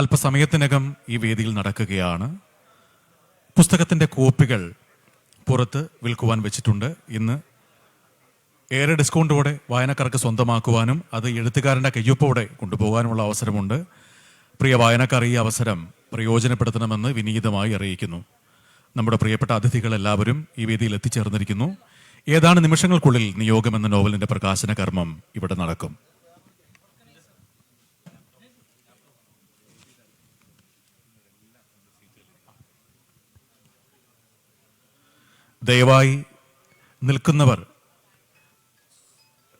അല്പസമയത്തിനകം ഈ വേദിയിൽ നടക്കുകയാണ്. പുസ്തകത്തിൻ്റെ കോപ്പികൾ പുറത്ത് വിൽക്കുവാൻ വെച്ചിട്ടുണ്ട്. ഇന്ന് ഏറെ ഡിസ്കൗണ്ടോടെ വായനക്കാർക്ക് സ്വന്തമാക്കുവാനും അത് എഴുത്തുകാരൻ്റെ കയ്യൊപ്പോടെ കൊണ്ടുപോകാനുമുള്ള അവസരമുണ്ട്. പ്രിയ വായനക്കാർ ഈ അവസരം പ്രയോജനപ്പെടുത്തണമെന്ന് വിനീതമായി അറിയിക്കുന്നു. നമ്മുടെ പ്രിയപ്പെട്ട അതിഥികളെല്ലാവരും ഈ വേദിയിൽ എത്തിച്ചേർന്നിരിക്കുന്നു. ഏതാനും നിമിഷങ്ങൾക്കുള്ളിൽ നിയോഗം എന്ന നോവലിൻ്റെ പ്രകാശന കർമ്മം ഇവിടെ നടക്കും. ദയവായി നിൽക്കുന്നവർ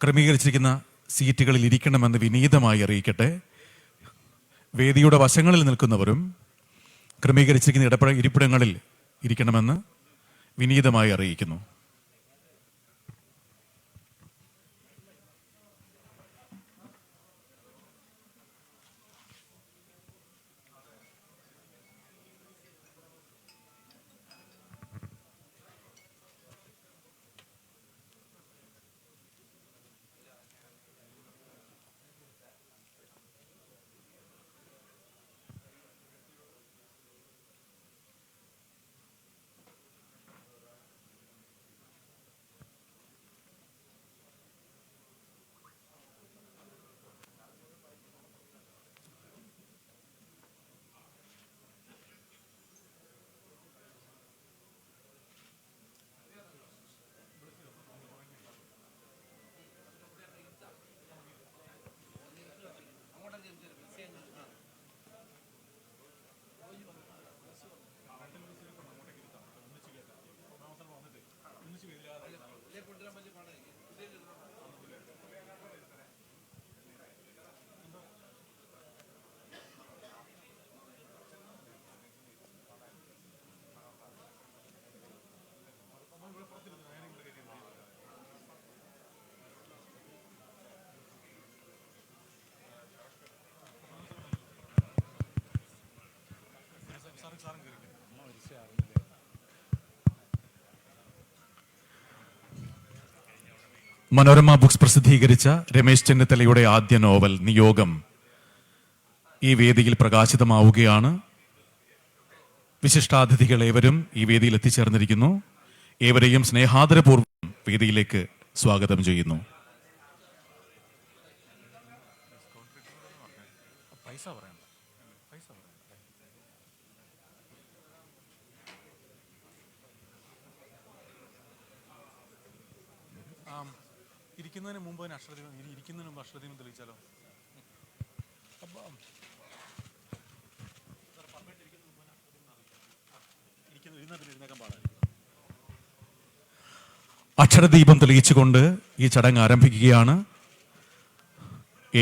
ക്രമീകരിച്ചിരിക്കുന്ന സീറ്റുകളിൽ ഇരിക്കണമെന്ന് വിനീതമായി അറിയിക്കട്ടെ. വേദിയുടെ വശങ്ങളിൽ നിൽക്കുന്നവരും ക്രമീകരിച്ചിരിക്കുന്ന ഇരിപ്പിടങ്ങളിൽ ഇരിക്കണമെന്ന് വിനീതമായി അറിയിക്കുന്നു. മനോരമ ബുക്സ് പ്രസിദ്ധീകരിച്ച രമേശ് ചെന്നിത്തലയുടെ ആദ്യ നോവൽ നിയോഗം ഈ വേദിയിൽ പ്രകാശിതമാവുകയാണ്. വിശിഷ്ടാതിഥികൾ ഏവരും ഈ വേദിയിൽ എത്തിച്ചേർന്നിരിക്കുന്നു. ഏവരെയും സ്നേഹാദരപൂർവ്വം വേദിയിലേക്ക് സ്വാഗതം ചെയ്യുന്നു. ഇരിക്കുന്നതിന് മുമ്പ് അക്ഷരദീപം തെളിയിച്ചാലോ? അക്ഷരദീപം തെളിയിച്ചുകൊണ്ട് ഈ ചടങ്ങ് ആരംഭിക്കുകയാണ്.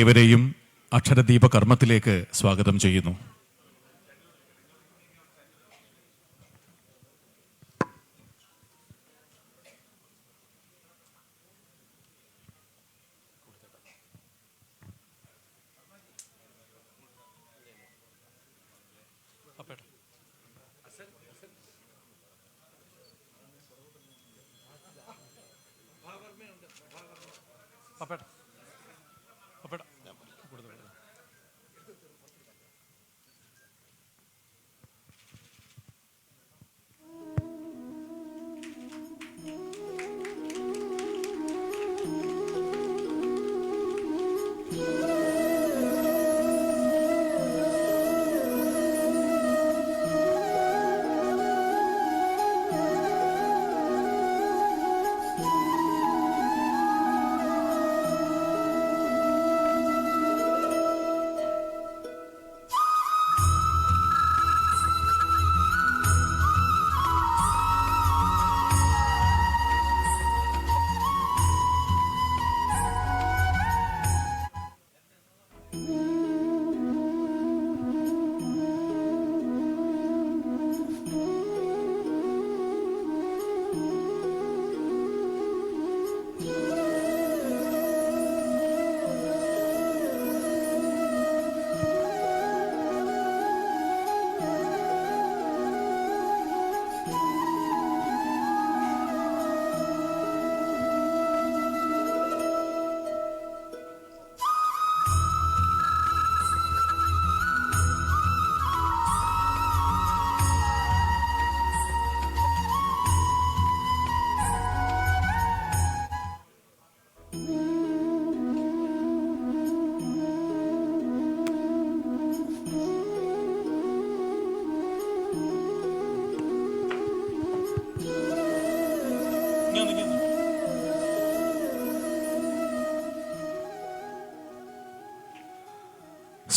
ഏവരെയും അക്ഷരദീപ കർമ്മത്തിലേക്ക് സ്വാഗതം ചെയ്യുന്നു.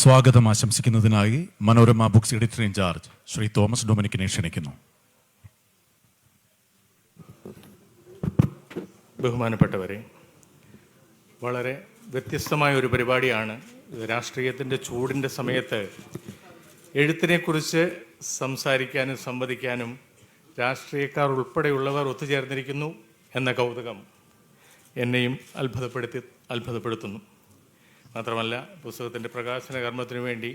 സ്വാഗതം ആശംസിക്കുന്നതിനായി Manorama books editor in charge Shri Thomas ഡൊമിനിക്കിനെ ക്ഷണിക്കുന്നു. ബഹുമാനപ്പെട്ടവരെ, വളരെ വ്യത്യസ്തമായ ഒരു പരിപാടിയാണ്. രാഷ്ട്രീയത്തിൻ്റെ ചൂടിൻ്റെ സമയത്ത് എഴുത്തിനെക്കുറിച്ച് സംസാരിക്കാനും സംവദിക്കാനും രാഷ്ട്രീയക്കാർ ഉൾപ്പെടെയുള്ളവർ ഒത്തുചേർന്നിരിക്കുന്നു എന്ന കൗതുകം എന്നെയും അത്ഭുതപ്പെടുത്തുന്നു. മാത്രമല്ല, പുസ്തകത്തിൻ്റെ പ്രകാശന കർമ്മത്തിനു വേണ്ടി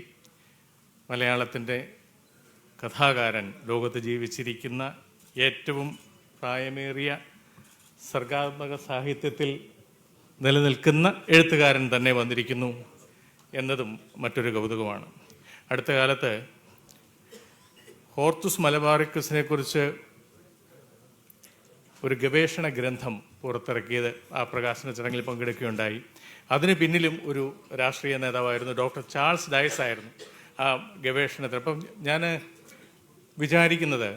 മലയാളത്തിൻ്റെ കഥാകാരൻ, ലോകത്ത് ജീവിച്ചിരിക്കുന്ന ഏറ്റവും പ്രായമേറിയ സർഗാത്മക സാഹിത്യത്തിൽ നിലനിൽക്കുന്ന എഴുത്തുകാരൻ തന്നെ വന്നിരിക്കുന്നു എന്നതും മറ്റൊരു കൗതുകമാണ്. അടുത്ത കാലത്ത് ഹോർത്തുസ് മലബാറിക്കസിനെ കുറിച്ച് ഒരു ഗവേഷണ ഗ്രന്ഥം പുറത്തിറക്കിയത് ആ പ്രകാശന ചടങ്ങിൽ പങ്കെടുക്കുകയുണ്ടായി. അതിന് പിന്നിലും ഒരു രാഷ്ട്രീയ നേതാവായിരുന്നു, ഡോക്ടർ ചാൾസ് ഡയസ് ആയിരുന്നു ആ ഗവേഷണത്തിൽ. അപ്പം ഞാൻ വിചാരിക്കുന്നത്,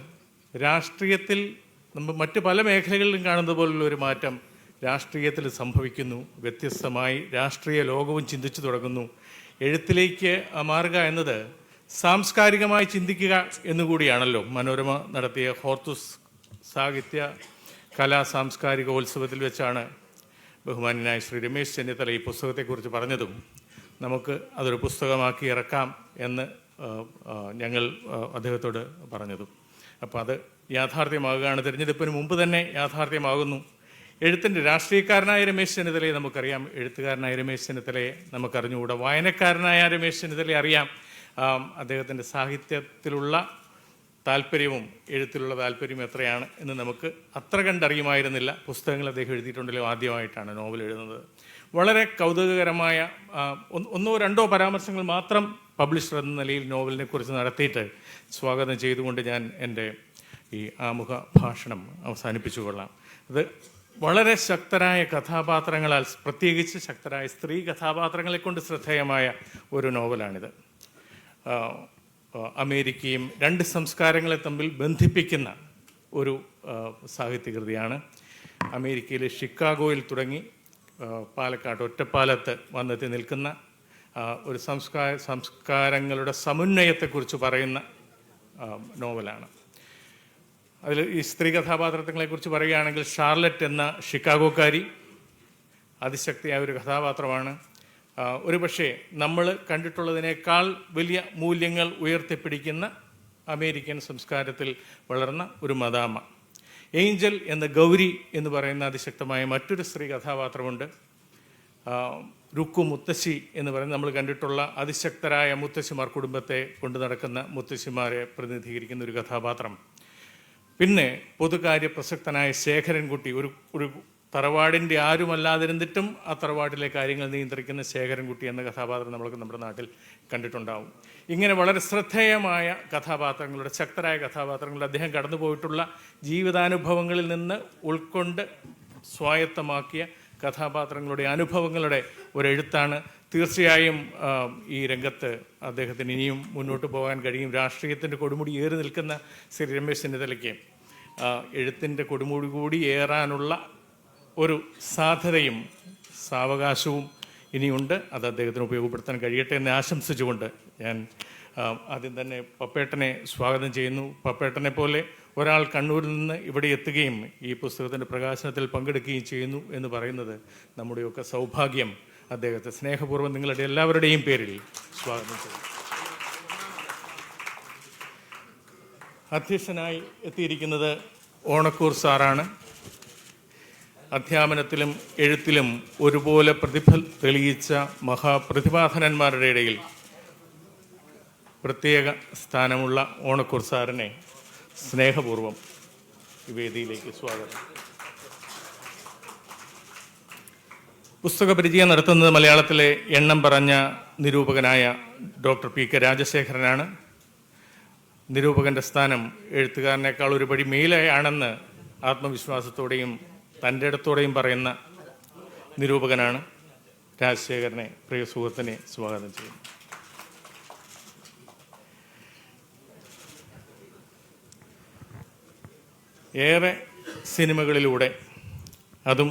രാഷ്ട്രീയത്തിൽ നമ്മൾ മറ്റ് പല മേഖലകളിലും കാണുന്നത് പോലുള്ള ഒരു മാറ്റം രാഷ്ട്രീയത്തിൽ സംഭവിക്കുന്നു. വ്യത്യസ്തമായി രാഷ്ട്രീയ ലോകവും ചിന്തിച്ചു തുടങ്ങുന്നു. എഴുത്തിലേക്ക് മാറുക എന്നത് സാംസ്കാരികമായി ചിന്തിക്കുക എന്നുകൂടിയാണല്ലോ. മനോരമ നടത്തിയ ഹോർത്തുസ് സാഹിത്യ കലാ സാംസ്കാരികോത്സവത്തിൽ വെച്ചാണ് ബഹുമാന്യനായ ശ്രീ രമേശ് ചെന്നിത്തല ഈ പുസ്തകത്തെക്കുറിച്ച് പറഞ്ഞതും നമുക്ക് അതൊരു പുസ്തകമാക്കി ഇറക്കാം എന്ന് ഞങ്ങൾ അദ്ദേഹത്തോട് പറഞ്ഞതും. അപ്പോൾ അത് യാഥാർത്ഥ്യമാകുകയാണ്. തിരഞ്ഞെടുപ്പിന് മുമ്പ് തന്നെ യാഥാർത്ഥ്യമാകുന്നു. എഴുത്തിൻ്റെ രാഷ്ട്രീയക്കാരനായ രമേശ് ചെന്നിത്തലയെ നമുക്കറിയാം, എഴുത്തുകാരനായ രമേശ് ചെന്നിത്തലയെ നമുക്കറിഞ്ഞുകൂടാ. വായനക്കാരനായ രമേശ് ചെന്നിത്തലയെ അറിയാം. അദ്ദേഹത്തിൻ്റെ സാഹിത്യത്തിലുള്ള താല്പര്യവും എഴുത്തിലുള്ള താല്പര്യവും എത്രയാണ് എന്ന് നമുക്ക് അത്ര കണ്ടറിയുമായിരുന്നില്ല. പുസ്തകങ്ങൾ അദ്ദേഹം എഴുതിയിട്ടുണ്ടല്ലോ, ആദ്യമായിട്ടാണ് നോവൽ എഴുതുന്നത്. വളരെ കൗതുകകരമായ ഒന്നോ രണ്ടോ പരാമർശങ്ങൾ മാത്രം പബ്ലിഷർ എന്ന നിലയിൽ നോവലിനെ കുറിച്ച് നടത്തിയിട്ട് സ്വാഗതം ചെയ്തുകൊണ്ട് ഞാൻ എൻ്റെ ഈ ആമുഖ ഭാഷണം അവസാനിപ്പിച്ചു കൊള്ളാം. അത് വളരെ ശക്തരായ കഥാപാത്രങ്ങളാൽ, പ്രത്യേകിച്ച് ശക്തരായ സ്ത്രീ കഥാപാത്രങ്ങളെ കൊണ്ട് ശ്രദ്ധേയമായ ഒരു നോവലാണിത്. അമേരിക്കയും രണ്ട് സംസ്കാരങ്ങളെ തമ്മിൽ ബന്ധിപ്പിക്കുന്ന ഒരു സാഹിത്യകൃതിയാണ്. അമേരിക്കയിലെ ഷിക്കാഗോയിൽ തുടങ്ങി പാലക്കാട് ഒറ്റപ്പാലത്ത് വന്നെത്തി നിൽക്കുന്ന ഒരു സംസ്കാരങ്ങളുടെ സമന്വയത്തെക്കുറിച്ച് പറയുന്ന നോവലാണ്. അതിൽ ഈ സ്ത്രീ കഥാപാത്രങ്ങളെക്കുറിച്ച് പറയുകയാണെങ്കിൽ, ഷാർലറ്റ് എന്ന ഷിക്കാഗോക്കാരി അതിശക്തിയായ ഒരു കഥാപാത്രമാണ്. ഒരു പക്ഷേ നമ്മൾ കണ്ടിട്ടുള്ളതിനേക്കാൾ വലിയ മൂല്യങ്ങൾ ഉയർത്തിപ്പിടിക്കുന്ന അമേരിക്കൻ സംസ്കാരത്തിൽ വളർന്ന ഒരു മദാമ. ഏഞ്ചൽ എന്ന ഗൗരി എന്ന് പറയുന്ന അതിശക്തമായ മറ്റൊരു സ്ത്രീ കഥാപാത്രമുണ്ട്. രുക്കു മുത്തശ്ശി എന്ന് പറയുന്നത് നമ്മൾ കണ്ടിട്ടുള്ള അതിശക്തരായ മുത്തശ്ശിമാർ, കുടുംബത്തെ കൊണ്ടു നടക്കുന്ന മുത്തശ്ശിമാരെ പ്രതിനിധീകരിക്കുന്ന ഒരു കഥാപാത്രം. പിന്നെ പൊതുകാര്യ പ്രസക്തനായ ശേഖരൻകുട്ടി, ഒരു തറവാടിൻ്റെ ആരുമല്ലാതിരുന്നിട്ടും ആ തറവാട്ടിലെ കാര്യങ്ങൾ നിയന്ത്രിക്കുന്ന ശേഖരൻകുട്ടി എന്ന കഥാപാത്രം നമ്മൾക്ക് നമ്മുടെ നാട്ടിൽ കണ്ടിട്ടുണ്ടാവും. ഇങ്ങനെ വളരെ ശ്രദ്ധേയമായ കഥാപാത്രങ്ങളുടെ, ശക്തരായ കഥാപാത്രങ്ങളുടെ, അദ്ദേഹം കടന്നുപോയിട്ടുള്ള ജീവിതാനുഭവങ്ങളിൽ നിന്ന് ഉൾക്കൊണ്ട് സ്വായത്തമാക്കിയ കഥാപാത്രങ്ങളുടെ അനുഭവങ്ങളുടെ ഒരെഴുത്താണ്. തീർച്ചയായും ഈ രംഗത്ത് അദ്ദേഹത്തിന് ഇനിയും മുന്നോട്ട് പോകാൻ കഴിയും. രാഷ്ട്രീയത്തിൻ്റെ കൊടുമുടി ഏറി നിൽക്കുന്ന ശ്രീ രമേശ് ചെന്നിത്തലയ്ക്ക് എഴുത്തിൻ്റെ കൊടുമുടി കൂടി ഏറാനുള്ള ഒരു സാധ്യതയും സാവകാശവും ഇനിയുണ്ട്. അത് അദ്ദേഹത്തിന് ഉപയോഗപ്പെടുത്താൻ കഴിയട്ടെ എന്ന് ആശംസിച്ചുകൊണ്ട് ഞാൻ ആദ്യം തന്നെ പപ്പേട്ടനെ സ്വാഗതം ചെയ്യുന്നു. പപ്പേട്ടനെ പോലെ ഒരാൾ കണ്ണൂരിൽ നിന്ന് ഇവിടെ എത്തുകയും ഈ പുസ്തകത്തിൻ്റെ പ്രകാശനത്തിൽ പങ്കെടുക്കുകയും ചെയ്യുന്നു എന്ന് പറയുന്നത് നമ്മുടെയൊക്കെ സൗഭാഗ്യം. അദ്ദേഹത്തെ സ്നേഹപൂർവ്വം നിങ്ങളുടെ എല്ലാവരുടെയും പേരിൽ സ്വാഗതം ചെയ്യുന്നു. അധ്യക്ഷനായി എത്തിയിരിക്കുന്നത് ഓണക്കൂർ സാറാണ്. അധ്യാപനത്തിലും എഴുത്തിലും ഒരുപോലെ പ്രതിഭ തെളിയിച്ച മഹാപ്രതിഭാധനന്മാരുടെ ഇടയിൽ പ്രത്യേക സ്ഥാനമുള്ള ഓണക്കൂർ സാറിനെ സ്നേഹപൂർവ്വം ഈ വേദിയിലേക്ക് സ്വാഗതം. പുസ്തക പരിചയം നടത്തുന്നത് മലയാളത്തിലെ എണ്ണം പറഞ്ഞ നിരൂപകനായ ഡോക്ടർ പി കെ രാജശേഖരനാണ്. നിരൂപകൻ്റെ സ്ഥാനം എഴുത്തുകാരനേക്കാൾ ഒരു പടി മേലെയാണെന്ന് ആത്മവിശ്വാസത്തോടെയും തൻ്റെ ഇടത്തോടെയും പറയുന്ന നിരൂപകനാണ്. രാജശേഖരനെ, പ്രിയ സുഹൃത്തിനെ സ്വാഗതം ചെയ്യുന്നു. ഏറെ സിനിമകളിലൂടെ, അതും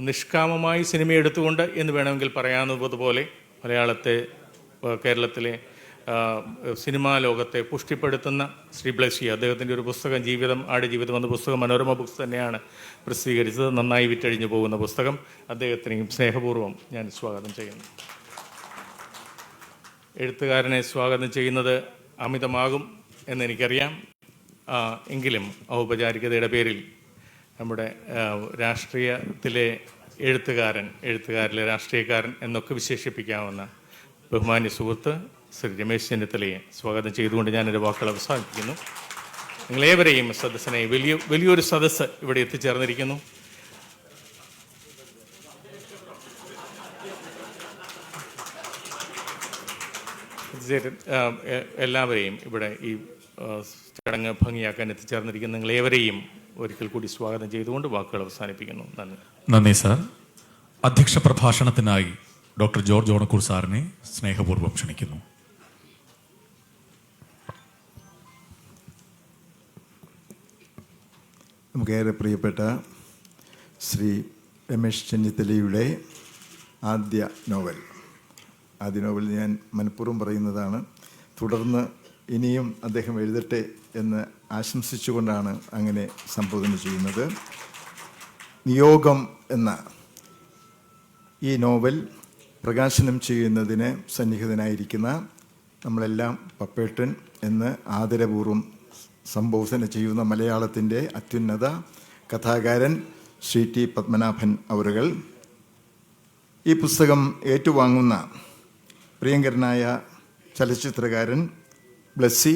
നിഷ്കാമമായി സിനിമ എടുത്തുകൊണ്ട് എന്ന് വേണമെങ്കിൽ പറയാവുന്നതുപോലെ മലയാളത്തെ കേരളത്തിലെ സിനിമാ ലോകത്തെ പുഷ്ടിപ്പെടുത്തുന്ന ശ്രീ ബ്ലസ്സി, അദ്ദേഹത്തിൻ്റെ ഒരു പുസ്തകം ജീവിതം ആടുജീവിതം എന്ന പുസ്തകം മനോരമ ബുക്സ് തന്നെയാണ് പ്രസിദ്ധീകരിച്ചത്. നന്നായി വിറ്റഴിഞ്ഞു പോകുന്ന പുസ്തകം. അദ്ദേഹത്തിനെയും സ്നേഹപൂർവ്വം ഞാൻ സ്വാഗതം ചെയ്യുന്നു. എഴുത്തുകാരനെ സ്വാഗതം ചെയ്യുന്നത് അമിതമാകും എന്നെനിക്കറിയാം. എങ്കിലും ഔപചാരികതയുടെ പേരിൽ നമ്മുടെ രാഷ്ട്രീയത്തിലെ എഴുത്തുകാരിലെ രാഷ്ട്രീയക്കാരൻ എന്നൊക്കെ വിശേഷിപ്പിക്കാവുന്ന ബഹുമാന്യ സുഹൃത്ത് ശ്രീ രമേശ് ചെന്നിത്തലയെ സ്വാഗതം ചെയ്തുകൊണ്ട് ഞാനൊരു വാക്കുകൾ അവസാനിപ്പിക്കുന്നു. നിങ്ങളേവരെയും സദസ്സിനെ വലിയൊരു സദസ്സ് ഇവിടെ എത്തിച്ചേർന്നിരിക്കുന്നു. എല്ലാവരെയും ഇവിടെ ഈ ചടങ്ങ് ഭംഗിയാക്കാൻ എത്തിച്ചേർന്നിരിക്കുന്ന നിങ്ങളേവരെയും ഒരിക്കൽ കൂടി സ്വാഗതം ചെയ്തുകൊണ്ട് വാക്കുകൾ അവസാനിപ്പിക്കുന്നു. നന്ദി സാർ. അധ്യക്ഷ പ്രഭാഷണത്തിനായി ഡോക്ടർ ജോർജ് ഓണക്കൂർ സാറിനെ സ്നേഹപൂർവ്വം ക്ഷണിക്കുന്നു. നമുക്കേറെ പ്രിയപ്പെട്ട ശ്രീ രമേശ് ചെന്നിത്തലയുടെ ആദ്യ നോവൽ ഞാൻ മനഃപൂർവ്വം പറയുന്നതാണ്. തുടർന്ന് ഇനിയും അദ്ദേഹം എഴുതട്ടെ എന്ന് ആശംസിച്ചുകൊണ്ടാണ് അങ്ങനെ സംബോധന ചെയ്യുന്നത്. നിയോഗം എന്ന ഈ നോവൽ പ്രകാശനം ചെയ്യുന്നതിന് സന്നിഹിതനായിരിക്കുന്ന നമ്മളെല്ലാം പപ്പേട്ടൻ എന്ന് ആദരപൂർവ്വം സംബോധന ചെയ്യുന്ന മലയാളത്തിൻ്റെ അത്യുന്നത കഥാകാരൻ ശ്രീ ടി പത്മനാഭൻ അവറുകൾ, ഈ പുസ്തകം ഏറ്റുവാങ്ങുന്ന പ്രിയങ്കരനായ ചലച്ചിത്രകാരൻ ബ്ലസ്സി,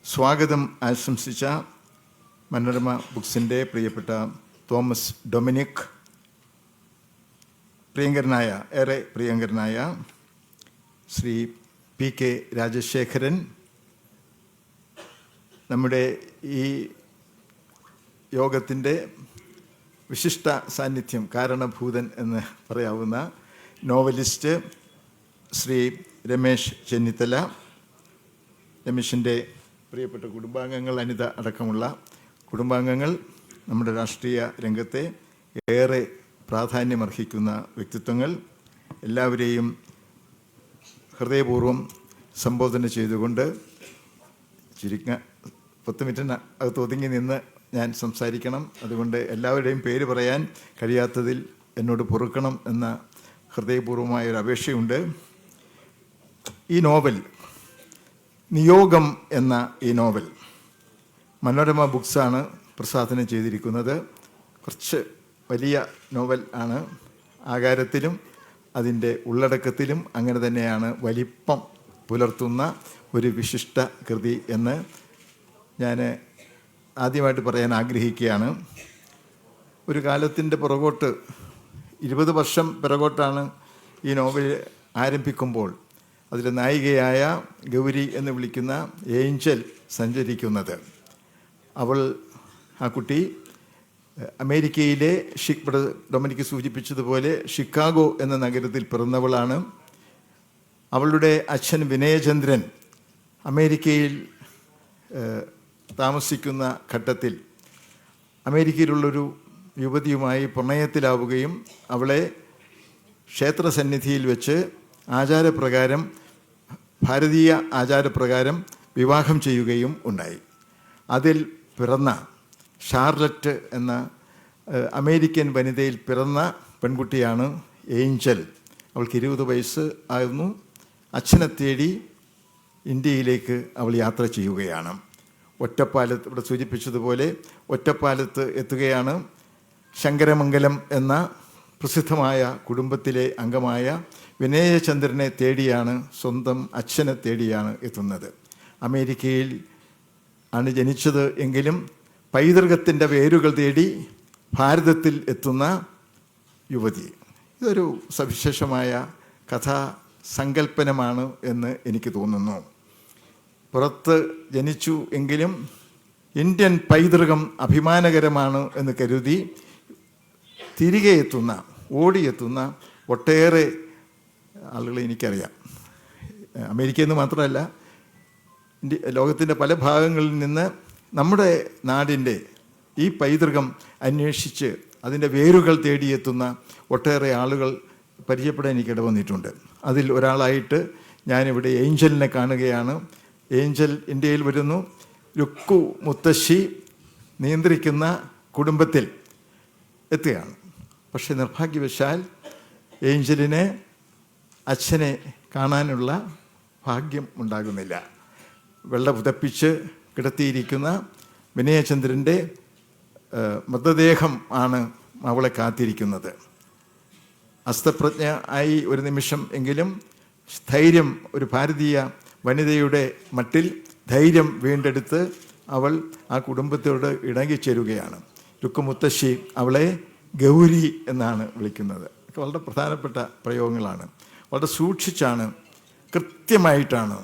സ്വാഗതം ആശംസിച്ച മനോരമ ബുക്സിൻ്റെ പ്രിയപ്പെട്ട തോമസ് ഡൊമിനിക്, ഏറെ പ്രിയങ്കരനായ ശ്രീ പി കെ രാജശേഖരൻ, നമ്മുടെ ഈ യോഗത്തിൻ്റെ വിശിഷ്ട സാന്നിധ്യം, കാരണഭൂതൻ എന്ന് പറയാവുന്ന നോവലിസ്റ്റ് ശ്രീ രമേശ് ചെന്നിത്തല, രമേശിൻ്റെ പ്രിയപ്പെട്ട കുടുംബാംഗങ്ങൾ, അനിത അടക്കമുള്ള കുടുംബാംഗങ്ങൾ, നമ്മുടെ രാഷ്ട്രീയ രംഗത്തെ ഏറെ പ്രാധാന്യമർഹിക്കുന്ന വ്യക്തിത്വങ്ങൾ, എല്ലാവരെയും ഹൃദയപൂർവ്വം സംബോധന ചെയ്തുകൊണ്ട് 10 മിനിറ്റിന് അകത്ത് ഒതുങ്ങി നിന്ന് ഞാൻ സംസാരിക്കണം. അതുകൊണ്ട് എല്ലാവരുടെയും പേര് പറയാൻ കഴിയാത്തതിൽ എന്നോട് പൊറുക്കണം എന്ന ഹൃദയപൂർവ്വമായൊരു അപേക്ഷയുണ്ട്. ഈ നോവൽ, നിയോഗം എന്ന ഈ നോവൽ മനോരമ ബുക്സാണ് പ്രസാധനം ചെയ്തിരിക്കുന്നത്. കുറച്ച് വലിയ നോവൽ ആണ്. ആകാരത്തിലും അതിൻ്റെ ഉള്ളടക്കത്തിലും അങ്ങനെ തന്നെയാണ് വലിപ്പം പുലർത്തുന്ന ഒരു വിശിഷ്ട കൃതി എന്ന് ഞാൻ ആദ്യമായിട്ട് പറയാൻ ആഗ്രഹിക്കുകയാണ്. ഒരു കാലത്തിൻ്റെ പുറകോട്ട് 20 വർഷം പിറകോട്ടാണ് ഈ നോവൽ ആരംഭിക്കുമ്പോൾ അതിൽ നായികയായ ഗൗരി എന്ന് വിളിക്കുന്ന ഏഞ്ചൽ സഞ്ചരിക്കുന്നത്. ആ കുട്ടി അമേരിക്കയിലെ ഡൊമിനിക്ക് സൂചിപ്പിച്ചതുപോലെ ഷിക്കാഗോ എന്ന നഗരത്തിൽ പിറന്നവളാണ്. അവളുടെ അച്ഛൻ വിനയചന്ദ്രൻ അമേരിക്കയിൽ താമസിക്കുന്ന ഘട്ടത്തിൽ അമേരിക്കയിലുള്ളൊരു യുവതിയുമായി പ്രണയത്തിലാവുകയും അവളെ ക്ഷേത്രസന്നിധിയിൽ വെച്ച് ഭാരതീയ ആചാരപ്രകാരം വിവാഹം ചെയ്യുകയും ഉണ്ടായി. അതിൽ പിറന്ന ഷാർലറ്റ് എന്ന അമേരിക്കൻ വനിതയിൽ പിറന്ന പെൺകുട്ടിയാണ് ഏഞ്ചൽ. അവൾക്ക് 20 വയസ്സ് ആയിരുന്നു. അച്ഛനെ തേടി ഇന്ത്യയിലേക്ക് അവൾ യാത്ര ചെയ്യുകയാണ്. ഒറ്റപ്പാലത്ത്, ഇവിടെ സൂചിപ്പിച്ചതുപോലെ ഒറ്റപ്പാലത്ത് എത്തുകയാണ്. ശങ്കരമംഗലം എന്ന പ്രസിദ്ധമായ കുടുംബത്തിലെ അംഗമായ വിനയചന്ദ്രനെ തേടിയാണ്, സ്വന്തം അച്ഛനെ തേടിയാണ് എത്തുന്നത്. അമേരിക്കയിൽ ആണ് ജനിച്ചത് എങ്കിലും പൈതൃകത്തിൻ്റെ വേരുകൾ തേടി ഭാരതത്തിൽ എത്തുന്ന യുവതി. ഇതൊരു സവിശേഷമായ കഥാസങ്കല്പനമാണ് എന്ന് എനിക്ക് തോന്നുന്നു. പുറത്ത് ജനിച്ചു എങ്കിലും ഇന്ത്യൻ പൈതൃകം അഭിമാനകരമാണ് എന്ന് കരുതി തിരികെ ഓടിയെത്തുന്ന ഒട്ടേറെ ആളുകളെ എനിക്കറിയാം. അമേരിക്കയിൽ നിന്ന് മാത്രമല്ല, ലോകത്തിൻ്റെ പല ഭാഗങ്ങളിൽ നിന്ന് നമ്മുടെ നാടിൻ്റെ ഈ പൈതൃകം അന്വേഷിച്ച് അതിൻ്റെ വേരുകൾ തേടിയെത്തുന്ന ഒട്ടേറെ ആളുകൾ പരിചയപ്പെടാൻ എനിക്കിട വന്നിട്ടുണ്ട്. അതിൽ ഒരാളായിട്ട് ഞാനിവിടെ ഏഞ്ചലിനെ കാണുകയാണ്. ഏഞ്ചൽ ഇന്ത്യയിൽ വരുന്നു. രുക്കു മുത്തശ്ശി നിയന്ത്രിക്കുന്ന കുടുംബത്തിൽ എത്തുകയാണ്. പക്ഷെ നിർഭാഗ്യവശാൽ ഏഞ്ചലിന് അച്ഛനെ കാണാനുള്ള ഭാഗ്യം ഉണ്ടാകുന്നില്ല. വെള്ള പുതപ്പിച്ച് കിടത്തിയിരിക്കുന്ന വിനയചന്ദ്രൻ്റെ മൃതദേഹം ആണ് അവളെ കാത്തിരിക്കുന്നത്. അസ്തപ്രജ്ഞ ആയി ഒരു നിമിഷം എങ്കിലും ധൈര്യം, ഒരു ഭാരതീയ വനിതയുടെ മട്ടിൽ ധൈര്യം വീണ്ടെടുത്ത് അവൾ ആ കുടുംബത്തോട് ഇണങ്ങിച്ചേരുകയാണ്. രുക്കുമുത്തശ്ശി അവളെ ഗൗരി എന്നാണ് വിളിക്കുന്നത്. വളരെ പ്രധാനപ്പെട്ട പ്രയോഗങ്ങളാണ്. വളരെ സൂക്ഷിച്ചാണ്, കൃത്യമായിട്ടാണ്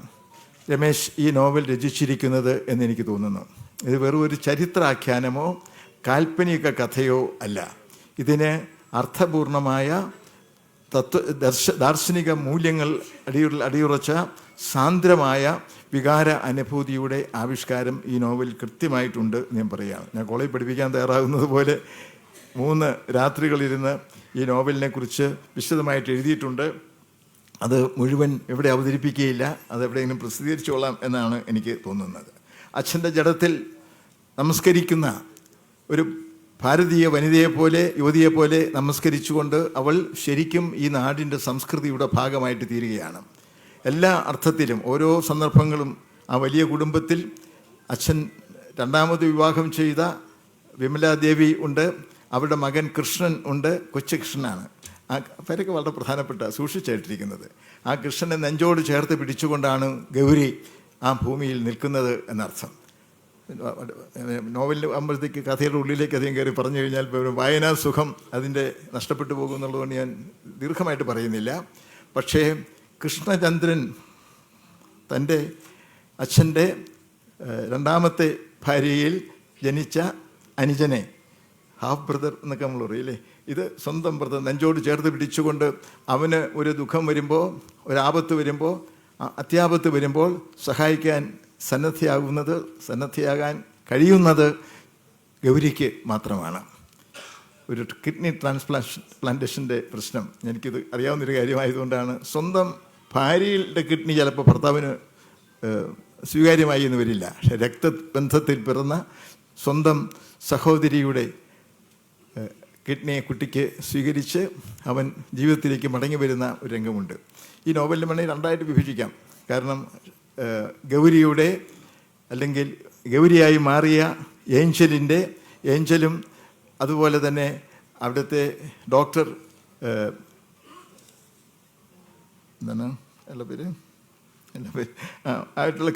രമേശ് ഈ നോവൽ രചിച്ചിരിക്കുന്നത് എന്നെനിക്ക് തോന്നുന്നു. ഇത് വെറും ഒരു ചരിത്രാഖ്യാനമോ കാൽപ്പനിക കഥയോ അല്ല. ഇതിന് അർത്ഥപൂർണമായ ദാർശനിക മൂല്യങ്ങൾ അടിയുറച്ച സാന്ദ്രമായ വികാര അനുഭൂതിയുടെ ആവിഷ്കാരം ഈ നോവലിൽ കൃത്യമായിട്ടുണ്ട് എന്ന് ഞാൻ പറയുകയാണ്. ഞാൻ കോളേജിൽ പഠിപ്പിക്കാൻ തയ്യാറാകുന്നത് പോലെ 3 രാത്രികളിരുന്ന് ഈ നോവലിനെ കുറിച്ച് വിശദമായിട്ട് എഴുതിയിട്ടുണ്ട്. അത് മുഴുവൻ എവിടെ അവതരിപ്പിക്കുകയില്ല, അത് എവിടെയെങ്കിലും പ്രസിദ്ധീകരിച്ചോളാം എന്നാണ് എനിക്ക് തോന്നുന്നത്. അച്ഛൻ്റെ ജഡത്തിൽ നമസ്കരിക്കുന്ന ഒരു ഭാരതീയ വനിതയെപ്പോലെ, യുവതിയെപ്പോലെ നമസ്കരിച്ചുകൊണ്ട് അവൾ ശരിക്കും ഈ നാടിൻ്റെ സംസ്കൃതിയുടെ ഭാഗമായിട്ട് തീരുകയാണ്. എല്ലാ അർത്ഥത്തിലും ഓരോ സന്ദർഭങ്ങളും ആ വലിയ കുടുംബത്തിൽ അച്ഛൻ 2ാമത് വിവാഹം ചെയ്ത വിമലാദേവി ഉണ്ട്, അവരുടെ മകൻ കൃഷ്ണൻ ഉണ്ട്, കൊച്ചു കൃഷ്ണനാണ്. ആ പേരൊക്കെ വളരെ പ്രധാനപ്പെട്ട സൂക്ഷിച്ചായിട്ടിരിക്കുന്നത്. ആ കൃഷ്ണനെ നെഞ്ചോട് ചേർത്ത് പിടിച്ചുകൊണ്ടാണ് ഗൗരി ആ ഭൂമിയിൽ നിൽക്കുന്നത് എന്നർത്ഥം. നോവലിൽ ആകുമ്പോഴത്തേക്ക് കഥയുടെ ഉള്ളിലേക്ക് അധികം കയറി പറഞ്ഞു കഴിഞ്ഞാൽ വായനാ സുഖം അതിൻ്റെ നഷ്ടപ്പെട്ടു പോകുമെന്നുള്ളതുകൊണ്ട് ഞാൻ ദീർഘമായിട്ട് പറയുന്നില്ല. പക്ഷേ കൃഷ്ണചന്ദ്രൻ തൻ്റെ അച്ഛൻ്റെ 2ാമത്തെ ഭാര്യയിൽ ജനിച്ച അനുജനെ, ഹാഫ് ബ്രദർ എന്നൊക്കെ നമ്മൾ പറയില്ലേ, ഇത് സ്വന്തം ബ്രദർ നെഞ്ചോട് ചേർത്ത് പിടിച്ചുകൊണ്ട് അവന് ഒരു ദുഃഖം വരുമ്പോൾ, ഒരാപത്ത് വരുമ്പോൾ, അത്യാപത്ത് വരുമ്പോൾ സഹായിക്കാൻ സന്നദ്ധയാകാൻ കഴിയുന്നത് ഗൗരിക്ക് മാത്രമാണ്. ഒരു കിഡ്നി ട്രാൻസ്പ്ലാന്റേഷൻ്റെ പ്രശ്നം എനിക്കിത് അറിയാവുന്നൊരു കാര്യമായതുകൊണ്ടാണ്. സ്വന്തം ഭാര്യയുടെ കിഡ്നി ചിലപ്പോൾ ഭർത്താവിന് സ്വീകാര്യമായി എന്ന് വരില്ല. പക്ഷെ രക്തബന്ധത്തിൽ പിറന്ന സ്വന്തം സഹോദരിയുടെ കിഡ്നിയെ കുട്ടിക്ക് സ്വീകരിച്ച് അവൻ ജീവിതത്തിലേക്ക് മടങ്ങി വരുന്ന ഒരു രംഗമുണ്ട്. ഈ നോവലിൽ വേണമെങ്കിൽ 2ആയിട്ട് വിഭജിക്കാം. കാരണം ഗൗരിയുടെ അല്ലെങ്കിൽ ഗൗരിയായി മാറിയ ഏഞ്ചലും അതുപോലെ തന്നെ അവിടുത്തെ ഡോക്ടർ എന്താണ് എല്ലാ പേര് ആയിട്ടുള്ള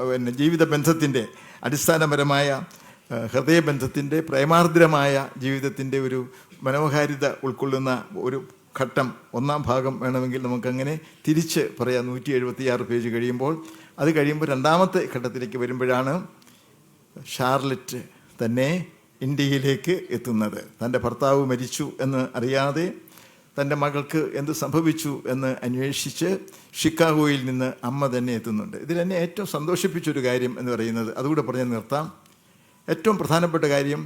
പിന്നെ ജീവിത ബന്ധത്തിൻ്റെ അടിസ്ഥാനപരമായ ഹൃദയബന്ധത്തിൻ്റെ പ്രേമാർദ്രമായ ജീവിതത്തിൻ്റെ ഒരു മനോഹാരിത ഉൾക്കൊള്ളുന്ന ഒരു ഘട്ടം, 1ാം ഭാഗം വേണമെങ്കിൽ നമുക്കങ്ങനെ തിരിച്ച് പറയാം. 176 പേജ് കഴിയുമ്പോൾ, അത് കഴിയുമ്പോൾ 2ാമത്തെ ഘട്ടത്തിലേക്ക് വരുമ്പോഴാണ് ഷാർലറ്റ് തന്നെ ഇന്ത്യയിലേക്ക് എത്തുന്നത്. തൻ്റെ ഭർത്താവ് മരിച്ചു എന്ന് അറിയാതെ തൻ്റെ മകൾക്ക് എന്ത് സംഭവിച്ചു എന്ന് അന്വേഷിച്ച് ഷിക്കാഗോയിൽ നിന്ന് അമ്മ തന്നെ എത്തുന്നുണ്ട്. ഇതിലെന്നെ ഏറ്റവും സന്തോഷിപ്പിച്ചൊരു കാര്യം എന്ന് പറയുന്നത്, അതുകൂടെ പറഞ്ഞ് നിർത്താം, ഏറ്റവും പ്രധാനപ്പെട്ട കാര്യം,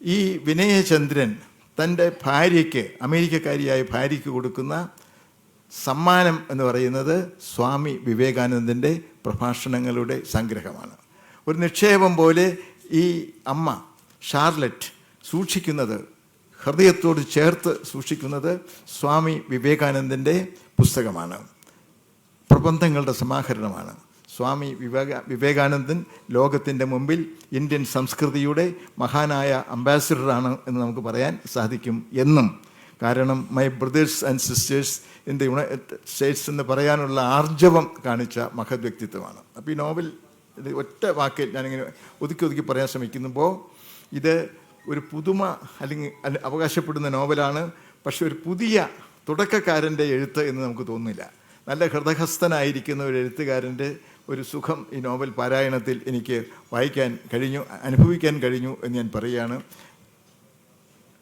ഈ വിനയചന്ദ്രൻ തൻ്റെ ഭാര്യയ്ക്ക്, അമേരിക്കക്കാരിയായ ഭാര്യയ്ക്ക് കൊടുക്കുന്ന സമ്മാനം എന്ന് പറയുന്നത് സ്വാമി വിവേകാനന്ദൻ്റെ പ്രഭാഷണങ്ങളുടെ സംഗ്രഹമാണ്. ഒരു നിക്ഷേപം പോലെ ഈ അമ്മ ഷാർലറ്റ് സൂക്ഷിക്കുന്നത്, ഹൃദയത്തോട് ചേർത്ത് സൂക്ഷിക്കുന്നത് സ്വാമി വിവേകാനന്ദൻ്റെ പുസ്തകമാണ്, പ്രബന്ധങ്ങളുടെ സമാഹരണമാണ്. സ്വാമി വിവേകാനന്ദൻ ലോകത്തിൻ്റെ മുമ്പിൽ ഇന്ത്യൻ സംസ്കൃതിയുടെ മഹാനായ അംബാസിഡറാണ് എന്ന് നമുക്ക് പറയാൻ സാധിക്കും എന്നും. കാരണം my brothers and sisters in the United States എന്ന് പറയാനുള്ള ആർജവം കാണിച്ച മഹത് വ്യക്തിത്വമാണ്. അപ്പോൾ ഈ നോവൽ ഇത് ഒറ്റ വാക്കിൽ ഞാനിങ്ങനെ ഒതുക്കി പറയാൻ ശ്രമിക്കുമ്പോൾ, ഇത് ഒരു പുതുമ അല്ലെങ്കിൽ അവകാശപ്പെടുന്ന നോവലാണ്. പക്ഷെ ഒരു പുതിയ തുടക്കക്കാരൻ്റെ എഴുത്ത് എന്ന് നമുക്ക് തോന്നുന്നില്ല. നല്ല ഹൃദയസ്ഥനായിരിക്കുന്ന ഒരു എഴുത്തുകാരൻ്റെ ഒരു സുഖം ഈ നോവൽ പാരായണത്തിൽ എനിക്ക് വായിക്കാൻ കഴിഞ്ഞു, അനുഭവിക്കാൻ കഴിഞ്ഞു എന്ന് ഞാൻ പറയുകയാണ്.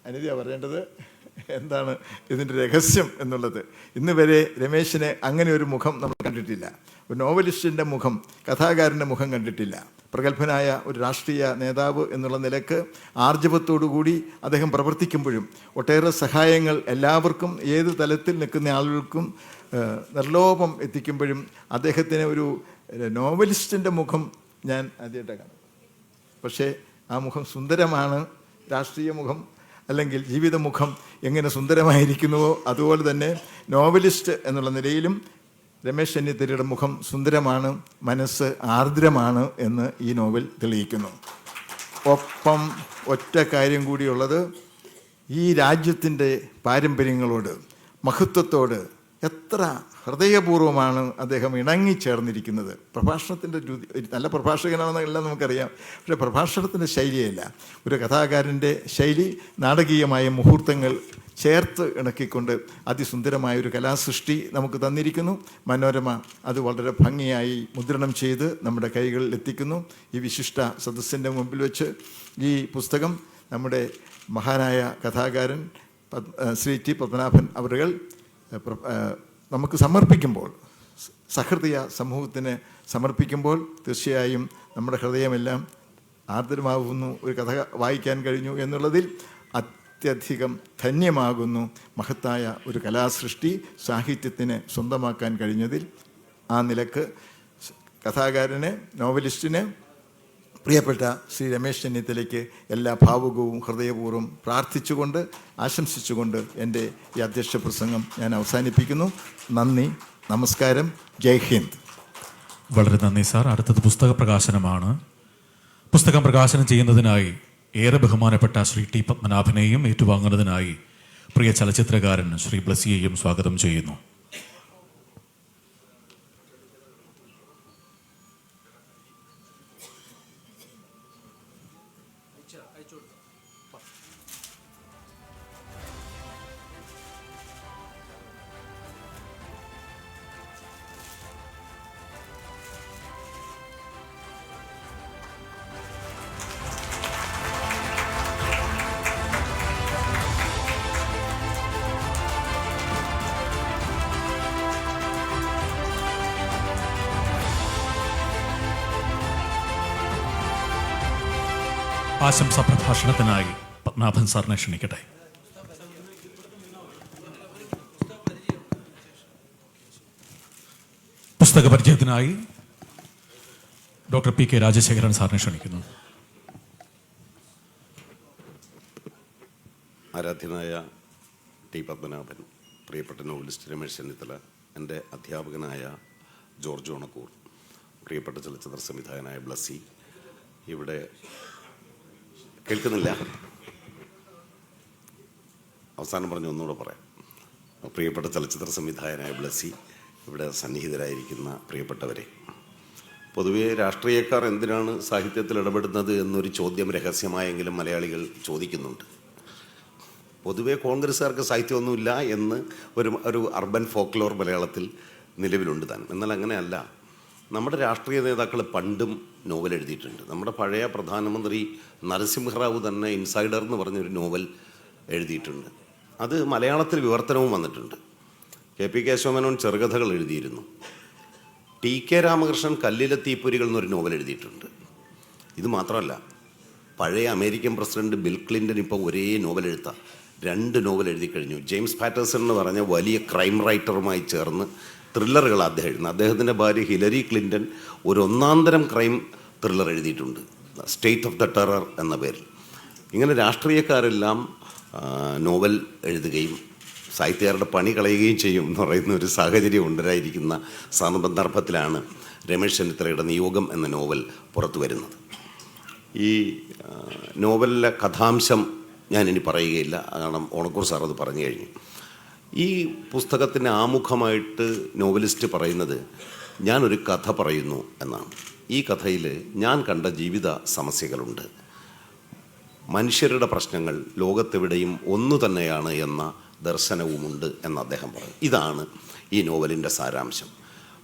അനിതയാ പറയേണ്ടത് എന്താണ് ഇതിൻ്റെ രഹസ്യം എന്നുള്ളത്. ഇന്ന് വരെ രമേശിന് അങ്ങനെ ഒരു മുഖം നമ്മൾ കണ്ടിട്ടില്ല. ഒരു നോവലിസ്റ്റിൻ്റെ മുഖം, കഥാകാരൻ്റെ മുഖം കണ്ടിട്ടില്ല. പ്രഗത്ഭനായ ഒരു രാഷ്ട്രീയ നേതാവ് എന്നുള്ള നിലക്ക് ആർജവത്തോടുകൂടി അദ്ദേഹം പ്രവർത്തിക്കുമ്പോഴും ഒട്ടേറെ സഹായങ്ങൾ എല്ലാവർക്കും, ഏത് തലത്തിൽ നിൽക്കുന്ന ആളുകൾക്കും നിർലോഭം എത്തിക്കുമ്പോഴും അദ്ദേഹത്തിന് ഒരു നോവലിസ്റ്റിൻ്റെ മുഖം ഞാൻ ആദ്യമായിട്ടാണ് കാണുന്നത്. പക്ഷേ ആ മുഖം സുന്ദരമാണ്. രാഷ്ട്രീയ മുഖം അല്ലെങ്കിൽ ജീവിതമുഖം എങ്ങനെ സുന്ദരമായിരിക്കുന്നുവോ അതുപോലെ തന്നെ നോവലിസ്റ്റ് എന്നുള്ള നിലയിലും രമേശ് ചെന്നിത്തലയുടെ മുഖം സുന്ദരമാണ്, മനസ്സ് ആർദ്രമാണ് എന്ന് ഈ നോവൽ തെളിയിക്കുന്നു. ഒപ്പം ഒറ്റ കാര്യം കൂടിയുള്ളത്, ഈ രാജ്യത്തിൻ്റെ പാരമ്പര്യങ്ങളോട്, മഹത്വത്തോട് എത്ര ഹൃദയപൂർവ്വമാണ് അദ്ദേഹം ഇണങ്ങിച്ചേർന്നിരിക്കുന്നത്. പ്രഭാഷണത്തിൻ്റെ നല്ല പ്രഭാഷകനാണെന്നെല്ലാം നമുക്കറിയാം, പക്ഷേ പ്രഭാഷണത്തിൻ്റെ ശൈലിയല്ല, ഒരു കഥാകാരൻ്റെ ശൈലി നാടകീയമായ മുഹൂർത്തങ്ങൾ ചേർത്ത് ഇണക്കിക്കൊണ്ട് അതിസുന്ദരമായ ഒരു കലാസൃഷ്ടി നമുക്ക് തന്നിരിക്കുന്നു. മനോരമ അത് വളരെ ഭംഗിയായി മുദ്രണം ചെയ്ത് നമ്മുടെ കൈകളിൽ എത്തിക്കുന്നു. ഈ വിശിഷ്ട സദസ്സിൻ്റെ മുമ്പിൽ വെച്ച് ഈ പുസ്തകം നമ്മുടെ മഹാനായ കഥാകാരൻ ശ്രീ ടി പത്മനാഭൻ അവറുകൾ നമുക്ക് സമർപ്പിക്കുമ്പോൾ, സഹൃദയ സമൂഹത്തിന് സമർപ്പിക്കുമ്പോൾ തീർച്ചയായും നമ്മുടെ ഹൃദയമെല്ലാം ആർദ്രമാകുന്നു. ഒരു കഥ വായിക്കാൻ കഴിഞ്ഞു എന്നുള്ളതിൽ അത്യധികം ധന്യമാകുന്നു. മഹത്തായ ഒരു കലാസൃഷ്ടി സാഹിത്യത്തിന് സ്വന്തമാക്കാൻ കഴിഞ്ഞതിൽ ആ നിലക്ക് കഥാകാരന്, നോവലിസ്റ്റിന്, പ്രിയപ്പെട്ട ശ്രീ രമേശ് ചെന്നിത്തലയ്ക്ക് എല്ലാ ഭാവുകവും ഹൃദയപൂർവ്വം പ്രാർത്ഥിച്ചുകൊണ്ട് ആശംസിച്ചുകൊണ്ട് എൻ്റെ ഈ അധ്യക്ഷ പ്രസംഗം ഞാൻ അവസാനിപ്പിക്കുന്നു. നന്ദി, നമസ്കാരം, ജയ് ഹിന്ദ്. വളരെ നന്ദി സാർ. അടുത്തത് പുസ്തക പ്രകാശനമാണ്. പുസ്തകം പ്രകാശനം ചെയ്യുന്നതിനായി ഏറെ ബഹുമാനപ്പെട്ട ശ്രീ ടി പത്മനാഭനെയും ഏറ്റുവാങ്ങുന്നതിനായി പ്രിയ ചലച്ചിത്രകാരൻ ശ്രീ ബ്ലസിയെയും സ്വാഗതം ചെയ്യുന്നു. ആശംസാ പ്രഭാഷണത്തിനായി പത്മനാഭൻ സാറിനെ ക്ഷണിക്കട്ടെ. പുസ്തക പരിചയത്തിനായി ഡോക്ടർ പി കെ രാജശേഖരൻ സാറിനെ ക്ഷണിക്കുന്നു. ആരാധ്യനായ ടി പത്മനാഭൻ, പ്രിയപ്പെട്ട നോവലിസ്റ്റ് രമേശ് ചെന്നിത്തല, എൻ്റെ അധ്യാപകനായ ജോർജ് ഓണക്കൂർ, പ്രിയപ്പെട്ട ചലച്ചിത്ര സംവിധായകനായ ബ്ലസി, ഇവിടെ കേൾക്കുന്നില്ല, അവസാനം പറഞ്ഞ് ഒന്നുകൂടെ പറയാം. പ്രിയപ്പെട്ട ചലച്ചിത്ര സംവിധായകനായ ബ്ലസി, ഇവിടെ സന്നിഹിതരായിരിക്കുന്ന പ്രിയപ്പെട്ടവരെ, പൊതുവേ രാഷ്ട്രീയക്കാർ എന്തിനാണ് സാഹിത്യത്തിൽ ഇടപെടുന്നത് എന്നൊരു ചോദ്യം രഹസ്യമായെങ്കിലും മലയാളികൾ ചോദിക്കുന്നുണ്ട്. പൊതുവേ കോൺഗ്രസ്സുകാർക്ക് സാഹിത്യമൊന്നുമില്ല എന്ന് ഒരു അർബൻ ഫോക്ലോർ മലയാളത്തിൽ നിലവിലുണ്ട് താൻ. എന്നാൽ അങ്ങനെയല്ല. നമ്മുടെ രാഷ്ട്രീയ നേതാക്കൾ പണ്ടും നോവൽ എഴുതിയിട്ടുണ്ട്. നമ്മുടെ പഴയ പ്രധാനമന്ത്രി നരസിംഹറാവു തന്നെ ഇൻസൈഡർ എന്ന് പറഞ്ഞൊരു നോവൽ എഴുതിയിട്ടുണ്ട്. അത് മലയാളത്തിൽ വിവർത്തനവും വന്നിട്ടുണ്ട്. കെ പി കേശവമേനോൻ ചെറുകഥകൾ എഴുതിയിരുന്നു. ടി കെ രാമകൃഷ്ണൻ കല്ലിലെ തീപ്പൊരികൾ എന്നൊരു നോവൽ എഴുതിയിട്ടുണ്ട്. ഇത് മാത്രമല്ല, പഴയ അമേരിക്കൻ പ്രസിഡന്റ് ബിൽ ക്ലിൻ്റൺ ഇപ്പോൾ ഒരേ നോവൽ എഴുത്ത 2 നോവൽ എഴുതി കഴിഞ്ഞു. ജെയിംസ് പാറ്റേഴ്സൺ എന്ന് പറഞ്ഞ വലിയ ക്രൈം റൈറ്ററുമായി ചേർന്ന് ത്രില്ലറുകൾ അദ്ദേഹം എഴുതുന്നത്. അദ്ദേഹത്തിൻ്റെ ഭാര്യ ഹിലരി ക്ലിൻ്റൺ ഒരു ഒന്നാന്തരം ക്രൈം ത്രില്ലർ എഴുതിയിട്ടുണ്ട്, സ്റ്റേറ്റ് ഓഫ് ദ ടെറർ എന്ന പേരിൽ. ഇങ്ങനെ രാഷ്ട്രീയക്കാരെല്ലാം നോവൽ എഴുതുകയും സാഹിത്യകാരുടെ പണി കളയുകയും ചെയ്യും എന്ന് പറയുന്ന ഒരു സാഹചര്യം ഉണ്ടായിരിക്കുന്ന സന്ദർഭത്തിലാണ് രമേശ് ചെന്നിത്തലയുടെ നിയോഗം എന്ന നോവൽ പുറത്തു വരുന്നത്. ഈ നോവലിലെ കഥാംശം ഞാനിനി പറയുകയില്ല, കാരണം ഓണക്കൂർ സാർ അത് പറഞ്ഞു കഴിഞ്ഞു. ഈ പുസ്തകത്തിന് ആമുഖമായിട്ട് നോവലിസ്റ്റ് പറയുന്നത് ഞാനൊരു കഥ പറയുന്നു എന്നാണ്. ഈ കഥയിൽ ഞാൻ കണ്ട ജീവിത സമസ്യകളുണ്ട്, മനുഷ്യരുടെ പ്രശ്നങ്ങൾ ലോകത്തെവിടെയും ഒന്നു തന്നെയാണ് എന്ന ദർശനവുമുണ്ട് എന്ന് അദ്ദേഹം പറയും. ഇതാണ് ഈ നോവലിൻ്റെ സാരാംശം.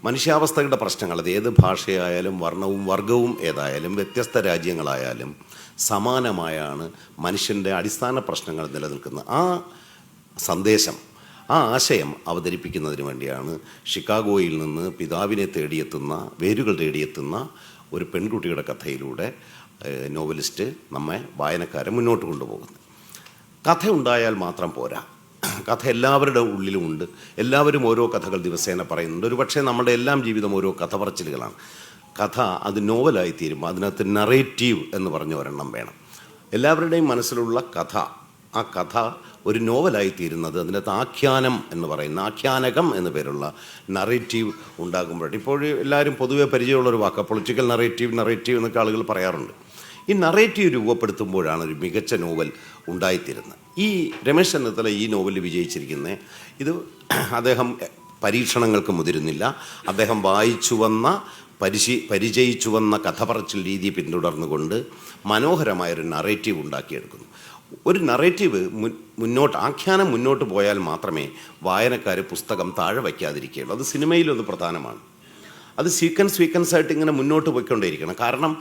മനുഷ്യാവസ്ഥയുടെ പ്രശ്നങ്ങൾ, അത് ഏത് ഭാഷയായാലും വർണ്ണവും വർഗവും ഏതായാലും വ്യത്യസ്ത രാജ്യങ്ങളായാലും സമാനമായാണ് മനുഷ്യൻ്റെ അടിസ്ഥാന പ്രശ്നങ്ങൾ നിലനിൽക്കുന്നത്. ആ സന്ദേശം, ആ ആശയം അവതരിപ്പിക്കുന്നതിന് വേണ്ടിയാണ് ഷിക്കാഗോയിൽ നിന്ന് പിതാവിനെ തേടിയെത്തുന്ന, വേരുകൾ തേടിയെത്തുന്ന ഒരു പെൺകുട്ടിയുടെ കഥയിലൂടെ നോവലിസ്റ്റ് നമ്മെ വായനക്കാരെ മുന്നോട്ട് കൊണ്ടുപോകുന്നത്. കഥ ഉണ്ടായാൽ മാത്രം പോരാ, കഥ എല്ലാവരുടെ ഉള്ളിലുമുണ്ട്. എല്ലാവരും ഓരോ കഥകൾ ദിവസേന പറയുന്നുണ്ട്. ഒരു പക്ഷേ നമ്മുടെ എല്ലാം ജീവിതം ഓരോ കഥ പറച്ചിലുകളാണ്. കഥ അത് നോവലായി തീരുമ്പോൾ അതിനകത്ത് നറേറ്റീവ് എന്ന് പറഞ്ഞ ഒരെണ്ണം വേണം. എല്ലാവരുടെയും മനസ്സിലുള്ള കഥ, ആ കഥ ഒരു നോവലായി തീരുന്നത് അതിനകത്ത് ആഖ്യാനം എന്ന് പറയുന്ന, ആഖ്യാനകം എന്ന പേരുള്ള നറേറ്റീവ് ഉണ്ടാകുമ്പോഴാണ്. ഇപ്പോൾ എല്ലാവരും പൊതുവെ പരിചയമുള്ളൊരു വാക്ക് പൊളിറ്റിക്കൽ നറേറ്റീവ് എന്നൊക്കെ ആളുകൾ പറയാറുണ്ട്. ഈ നറേറ്റീവ് രൂപപ്പെടുത്തുമ്പോഴാണ് ഒരു മികച്ച നോവൽ ഉണ്ടായിത്തീരുന്നത്. ഈ രമേശ് ചെന്നിത്തല ഈ നോവൽ വിജയിച്ചിരിക്കുന്നത് ഇത് അദ്ദേഹം പരീക്ഷണങ്ങൾക്ക് മുതിരുന്നില്ല. അദ്ദേഹം വായിച്ചു വന്ന പരിചയിച്ചു വന്ന കഥ പറച്ചിൽ രീതി പിന്തുടർന്നുകൊണ്ട് മനോഹരമായൊരു നറേറ്റീവ് ഉണ്ടാക്കിയെടുക്കുന്നു. ഒരു നറേറ്റീവ് ആഖ്യാനം മുന്നോട്ട് പോയാൽ മാത്രമേ വായനക്കാർ പുസ്തകം താഴെ വയ്ക്കാതിരിക്കുകയുള്ളൂ. അത് സിനിമയിലൊന്ന് പ്രധാനമാണ്. അത് സീക്വൻസ് ആയിട്ട് ഇങ്ങനെ മുന്നോട്ട് പോയിക്കൊണ്ടേയിരിക്കണം. കാരണം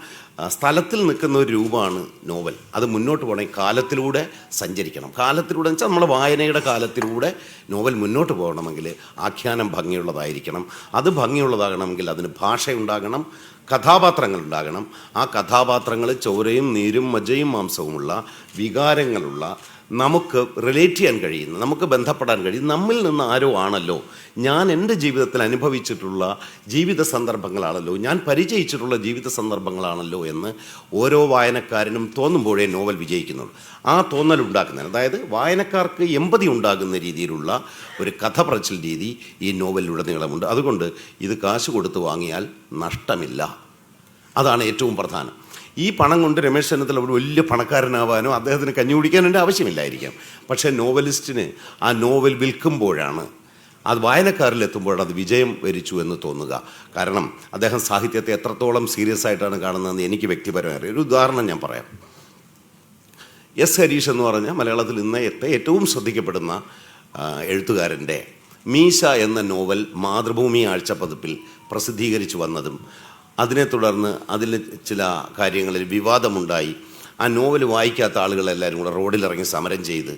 സ്ഥലത്തിൽ നിൽക്കുന്ന ഒരു രൂപമാണ് നോവൽ. അത് മുന്നോട്ട് പോകണമെങ്കിൽ കാലത്തിലൂടെ സഞ്ചരിക്കണം. കാലത്തിലൂടെ എന്ന് വെച്ചാൽ നമ്മുടെ വായനയുടെ കാലത്തിലൂടെ നോവൽ മുന്നോട്ട് പോകണമെങ്കിൽ ആഖ്യാനം ഭംഗിയുള്ളതായിരിക്കണം. അത് ഭംഗിയുള്ളതാകണമെങ്കിൽ അതിന് ഭാഷയുണ്ടാകണം, കഥാപാത്രങ്ങൾ ഉണ്ടാകണം. ആ കഥാപാത്രങ്ങൾ ചോരയും നീരും മജ്ജയും മാംസവുമുള്ള വികാരങ്ങളുള്ള, നമുക്ക് റിലേറ്റ് ചെയ്യാൻ കഴിയുന്ന, നമുക്ക് ബന്ധപ്പെടാൻ കഴിയുന്ന, നമ്മിൽ നിന്ന് ആരോ ആണല്ലോ, ഞാൻ എൻ്റെ ജീവിതത്തിൽ അനുഭവിച്ചിട്ടുള്ള ജീവിത സന്ദർഭങ്ങളാണല്ലോ, ഞാൻ പരിചയിച്ചിട്ടുള്ള ജീവിത സന്ദർഭങ്ങളാണല്ലോ എന്ന് ഓരോ വായനക്കാരനും തോന്നുമ്പോഴേ നോവൽ വിജയിക്കുന്നുള്ളൂ. ആ തോന്നൽ ഉണ്ടാക്കുന്നതിന്, അതായത് വായനക്കാർക്ക് എമ്പതി ഉണ്ടാകുന്ന രീതിയിലുള്ള ഒരു കഥ പറച്ചിൽ രീതി ഈ നോവലിലുടനീളമുണ്ട്. അതുകൊണ്ട് ഇത് കാശ് കൊടുത്ത് വാങ്ങിയാൽ നഷ്ടമില്ല. അതാണ് ഏറ്റവും പ്രധാനം. ഈ പണം കൊണ്ട് രമേശ് ചെന്നിത്തല ഒരു വലിയ പണക്കാരനാവാനോ അദ്ദേഹത്തിന് കഞ്ഞി കുടിക്കാനോ എൻ്റെ ആവശ്യമില്ലായിരിക്കാം. പക്ഷേ നോവലിസ്റ്റിന് ആ നോവൽ വിൽക്കുമ്പോഴാണ്, അത് വായനക്കാരിലെത്തുമ്പോഴാണ് അത് വിജയം വരിച്ചു എന്ന് തോന്നുക. കാരണം അദ്ദേഹം സാഹിത്യത്തെ എത്രത്തോളം സീരിയസ് ആയിട്ടാണ് കാണുന്നതെന്ന് എനിക്ക് വ്യക്തിപരമായി ഒരു ഉദാഹരണം ഞാൻ പറയാം. എസ് ഹരീഷ് എന്ന് പറഞ്ഞ മലയാളത്തിൽ ഇന്നത്തെ ഏറ്റവും ശ്രദ്ധിക്കപ്പെടുന്ന എഴുത്തുകാരൻ്റെ മീശ എന്ന നോവൽ മാതൃഭൂമി ആഴ്ചപ്പതിപ്പിൽ പ്രസിദ്ധീകരിച്ചു വന്നതും അതിനെ തുടർന്ന് അതിൽ ചില കാര്യങ്ങളിൽ വിവാദമുണ്ടായി. ആ നോവൽ വായിക്കാത്ത ആളുകളെല്ലാവരും കൂടെ റോഡിലിറങ്ങി സമരം ചെയ്ത്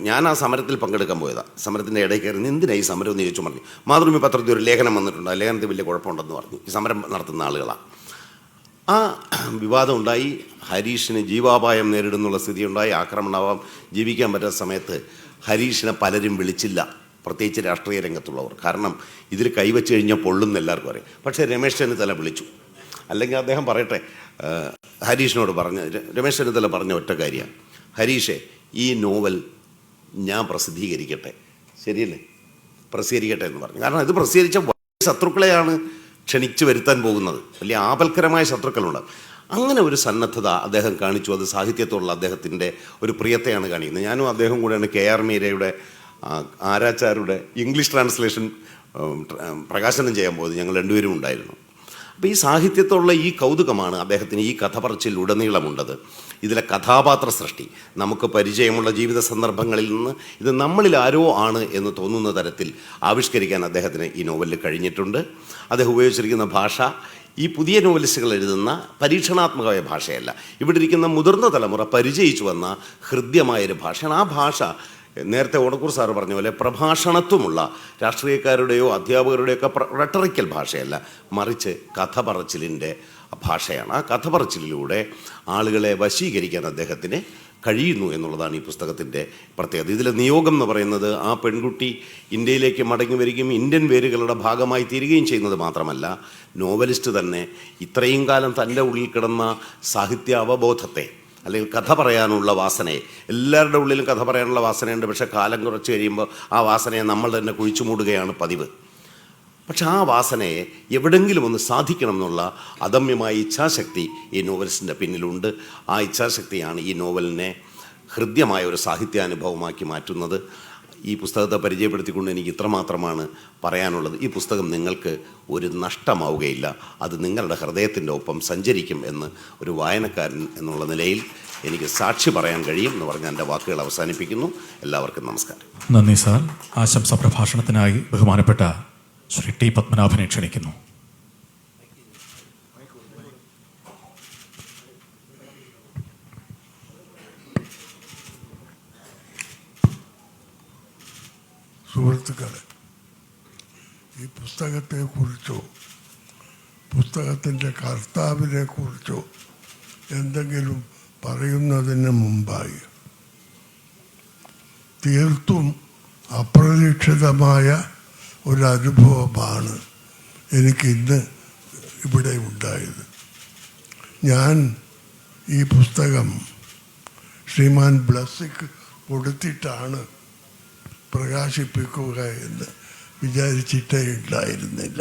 ഞാൻ ആ സമരത്തിൽ പങ്കെടുക്കാൻ പോയതാണ്. സമരത്തിൻ്റെ ഇടയിൽ കയറി എന്തിനാണ് ഈ സമരം എന്ന് ചോദിച്ചു പറഞ്ഞു. മാതൃഭൂമി പത്രത്തിൽ ഒരു ലേഖനം വന്നിട്ടുണ്ട്, ആ ലേഖനത്തിൽ വലിയ കുഴപ്പമുണ്ടെന്ന് പറഞ്ഞു. ഈ സമരം നടത്തുന്ന ആളുകളാണ്. ആ വിവാദം ഉണ്ടായി. ഹരീഷിന് ജീവാപായം നേരിടുന്നുള്ള സ്ഥിതി ഉണ്ടായി. ആക്രമണമാവാം, ജീവിക്കാൻ പറ്റാത്ത സമയത്ത് ഹരീഷിനെ പലരും വിളിച്ചില്ല, പ്രത്യേകിച്ച് രാഷ്ട്രീയ രംഗത്തുള്ളവർ. കാരണം ഇതിൽ കൈവച്ച് കഴിഞ്ഞാൽ പൊള്ളുന്ന എല്ലാവർക്കും അറിയാം. പക്ഷേ രമേശ് ചെന്നിത്തല വിളിച്ചു. അല്ലെങ്കിൽ അദ്ദേഹം പറയട്ടെ, ഹരീഷിനോട് രമേശ് ചെന്നിത്തല പറഞ്ഞ ഒറ്റ കാര്യമാണ്, ഹരീഷേ ഈ നോവൽ ഞാൻ പ്രസിദ്ധീകരിക്കട്ടെ, ശരിയല്ലേ, പ്രസിദ്ധീകരിക്കട്ടെ എന്ന് പറഞ്ഞു. കാരണം ഇത് പ്രസിദ്ധീകരിച്ച വലിയ ശത്രുക്കളെയാണ് ക്ഷണിച്ചു വരുത്താൻ പോകുന്നത്. വലിയ ആപൽക്കരമായ ശത്രുക്കളുണ്ട്. അങ്ങനെ ഒരു സന്നദ്ധത അദ്ദേഹം കാണിച്ചു. അത് സാഹിത്യത്തോടുള്ള അദ്ദേഹത്തിൻ്റെ ഒരു പ്രിയത്തെയാണ് കാണിക്കുന്നത്. ഞാനും അദ്ദേഹം കൂടെയാണ് KR മീരയുടെ ആരാച്ചാരുടെ ഇംഗ്ലീഷ് ട്രാൻസ്ലേഷൻ പ്രകാശനം ചെയ്യാൻ പോയത്. ഞങ്ങൾ രണ്ടുപേരും ഉണ്ടായിരുന്നു. അപ്പോൾ ഈ സാഹിത്യത്തോടുള്ള ഈ കൗതുകമാണ് അദ്ദേഹത്തിന് ഈ കഥ പറച്ചിലുടനീളമുണ്ടത്. ഇതിലെ കഥാപാത്ര സൃഷ്ടി, നമുക്ക് പരിചയമുള്ള ജീവിത സന്ദർഭങ്ങളിൽ നിന്ന് ഇത് നമ്മളിൽ ആരോ ആണ് എന്ന് തോന്നുന്ന തരത്തിൽ ആവിഷ്കരിക്കാൻ അദ്ദേഹത്തിന് ഈ നോവലിൽ കഴിഞ്ഞിട്ടുണ്ട്. അദ്ദേഹം ഉപയോഗിച്ചിരിക്കുന്ന ഭാഷ ഈ പുതിയ നോവലിസ്റ്റുകൾ എഴുതുന്ന പരീക്ഷണാത്മകമായ ഭാഷയല്ല. ഇവിടെ ഇരിക്കുന്ന മുതിർന്ന തലമുറ പരിചയിച്ചു വന്ന ഹൃദ്യമായൊരു ഭാഷയാണ്. ആ ഭാഷ നേരത്തെ ഓണക്കൂർ സാറ് പറഞ്ഞ പോലെ പ്രഭാഷണത്വമുള്ള രാഷ്ട്രീയക്കാരുടെയോ അധ്യാപകരുടെയൊക്കെ റെട്ടറിക്കൽ ഭാഷയല്ല, മറിച്ച് കഥ പറച്ചിലിൻ്റെ ഭാഷയാണ്. ആ കഥ പറച്ചിലിലൂടെ ആളുകളെ വശീകരിക്കാൻ അദ്ദേഹത്തിന് കഴിയുന്നു എന്നുള്ളതാണ് ഈ പുസ്തകത്തിൻ്റെ പ്രത്യേകത. ഇതിലെ നിയോഗം എന്ന് പറയുന്നത് ആ പെൺകുട്ടി ഇന്ത്യയിലേക്ക് മടങ്ങി വരികയും ഇന്ത്യൻ വേരുകളുടെ ഭാഗമായി തീരുകയും ചെയ്യുന്നത് മാത്രമല്ല, നോവലിസ്റ്റ് തന്നെ ഇത്രയും കാലം തൻ്റെ ഉള്ളിൽ കിടന്ന സാഹിത്യ അവബോധത്തെ, അല്ലെങ്കിൽ കഥ പറയാനുള്ള വാസനയെ, എല്ലാവരുടെ ഉള്ളിലും കഥ പറയാനുള്ള വാസനയുണ്ട്. പക്ഷേ കാലം കുറച്ച് കഴിയുമ്പോൾ ആ വാസനയെ നമ്മൾ തന്നെ കുഴിച്ചു മൂടുകയാണ് പതിവ്. പക്ഷെ ആ വാസനയെ എവിടെങ്കിലും ഒന്ന് സാധിക്കണം എന്നുള്ള അദമ്യമായ ഇച്ഛാശക്തി ഈ നോവലിസ്റ്റിൻ്റെ പിന്നിലുണ്ട്. ആ ഇച്ഛാശക്തിയാണ് ഈ നോവലിനെ ഹൃദ്യമായ ഒരു സാഹിത്യാനുഭവമാക്കി മാറ്റുന്നത്. ഈ പുസ്തകത്തെ പരിചയപ്പെടുത്തിക്കൊണ്ട് എനിക്ക് ഇത്രമാത്രമാണ് പറയാനുള്ളത്. ഈ പുസ്തകം നിങ്ങൾക്ക് ഒരു നഷ്ടമാവുകയില്ല. അത് നിങ്ങളുടെ ഹൃദയത്തിൻ്റെ ഒപ്പം സഞ്ചരിക്കും എന്ന് ഒരു വായനക്കാരൻ എന്നുള്ള നിലയിൽ എനിക്ക് സാക്ഷി പറയാൻ കഴിയും എന്ന് പറഞ്ഞ് എൻ്റെ വാക്കുകൾ അവസാനിപ്പിക്കുന്നു. എല്ലാവർക്കും നമസ്കാരം. നന്ദി സാർ. ആശംസാ പ്രഭാഷണത്തിനായി ബഹുമാനപ്പെട്ട ശ്രീ ടി പത്മനാഭനെ ക്ഷണിക്കുന്നു. സുഹൃത്തുക്കളെ, ഈ പുസ്തകത്തെക്കുറിച്ചോ പുസ്തകത്തിൻ്റെ കർത്താവിനെ കുറിച്ചോ എന്തെങ്കിലും പറയുന്നതിന് മുമ്പായി തീർത്തും അപ്രതീക്ഷിതമായ ഒരനുഭവമാണ് എനിക്കിന്ന് ഇവിടെ ഉണ്ടായത്. ഞാൻ ഈ പുസ്തകം ശ്രീമാൻ ബ്ലസ്സിക്ക് കൊടുത്തിട്ടാണ് പ്രകാശിപ്പിക്കുക എന്ന് വിചാരിച്ചിട്ടേ ഉണ്ടായിരുന്നില്ല.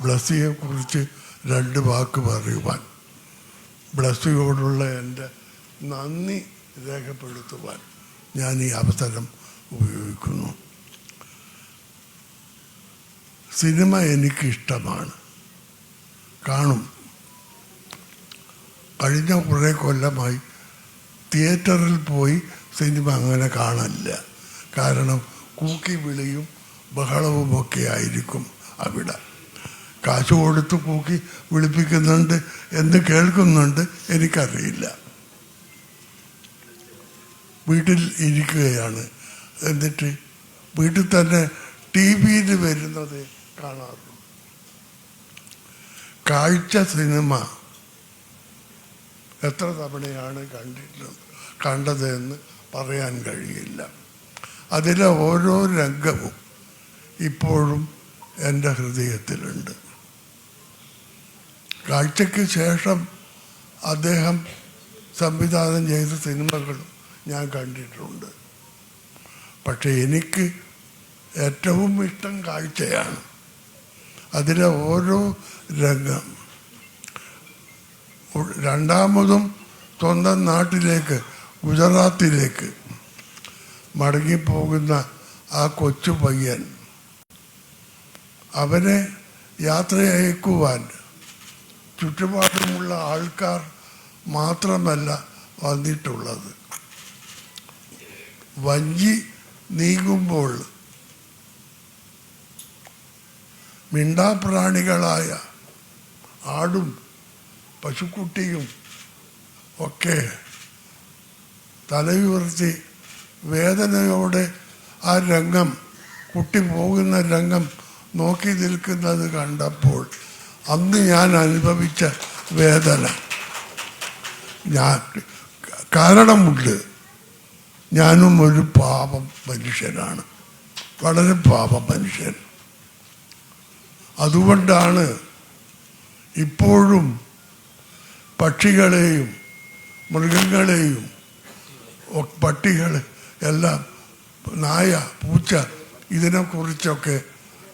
ബ്ലസ്സിയെക്കുറിച്ച് 2 വാക്ക് പറയുവാൻ, ബ്ലസ്സിയോടുള്ള എൻ്റെ നന്ദി രേഖപ്പെടുത്തുവാൻ ഞാൻ ഈ അവസരം ഉപയോഗിക്കുന്നു. സിനിമ എനിക്കിഷ്ടമാണ്, കാണും. കഴിഞ്ഞ കുറേ കൊല്ലമായി തിയേറ്ററിൽ പോയി സിനിമ അങ്ങനെ കാണില്ല. കാരണം കൂക്കി വിളിയും ബഹളവുമൊക്കെ ആയിരിക്കും അവിടെ. കാശ് കൊടുത്ത് കൂക്കി വിളിപ്പിക്കുന്നുണ്ട് എന്ന് കേൾക്കുന്നുണ്ട്, എനിക്കറിയില്ല. വീട്ടിൽ ഇരിക്കുകയാണ്, എന്നിട്ട് വീട്ടിൽ തന്നെ TV-യിൽ വരുന്നത് കാണാറുള്ളൂ. കാഴ്ച സിനിമ എത്ര തവണയാണ് കണ്ടതെന്ന് പറയാൻ കഴിയില്ല. അതിലെ ഓരോ രംഗവും ഇപ്പോഴും എൻ്റെ ഹൃദയത്തിലുണ്ട്. കാഴ്ചയ്ക്ക് ശേഷം അദ്ദേഹം സംവിധാനം ചെയ്ത സിനിമകളും ഞാൻ കണ്ടിട്ടുണ്ട്. പക്ഷെ എനിക്ക് ഏറ്റവും ഇഷ്ടം കാഴ്ചയാണ്. അതിലെ ഓരോ രംഗം. രണ്ടാമതും സ്വന്തം നാട്ടിലേക്ക്, ഗുജറാത്തിലേക്ക് മടങ്ങിപ്പോകുന്ന ആ കൊച്ചു പയ്യൻ, അവനെ യാത്ര അയക്കുവാൻ ചുറ്റുപാടുമുള്ള ആൾക്കാർ മാത്രമല്ല വന്നിട്ടുള്ളത്. വഞ്ചി നീങ്ങുമ്പോൾ മിണ്ടാപ്രാണികളായ ആടും പശുക്കുട്ടിയും ഒക്കെ തലയുയർത്തി വേദനയോടെ ആ രംഗം, കുട്ടി പോകുന്ന രംഗം നോക്കി നിൽക്കുന്നത് കണ്ടപ്പോൾ അന്ന് ഞാൻ അനുഭവിച്ച വേദന, കാരണമുണ്ട്. ഞാനും ഒരു പാപം മനുഷ്യനാണ്, വളരെ പാപം മനുഷ്യൻ. അതുകൊണ്ടാണ് ഇപ്പോഴും പക്ഷികളെയും മൃഗങ്ങളെയും പട്ടികൾ എല്ലാം, നായ, പൂച്ച, ഇതിനെക്കുറിച്ചൊക്കെ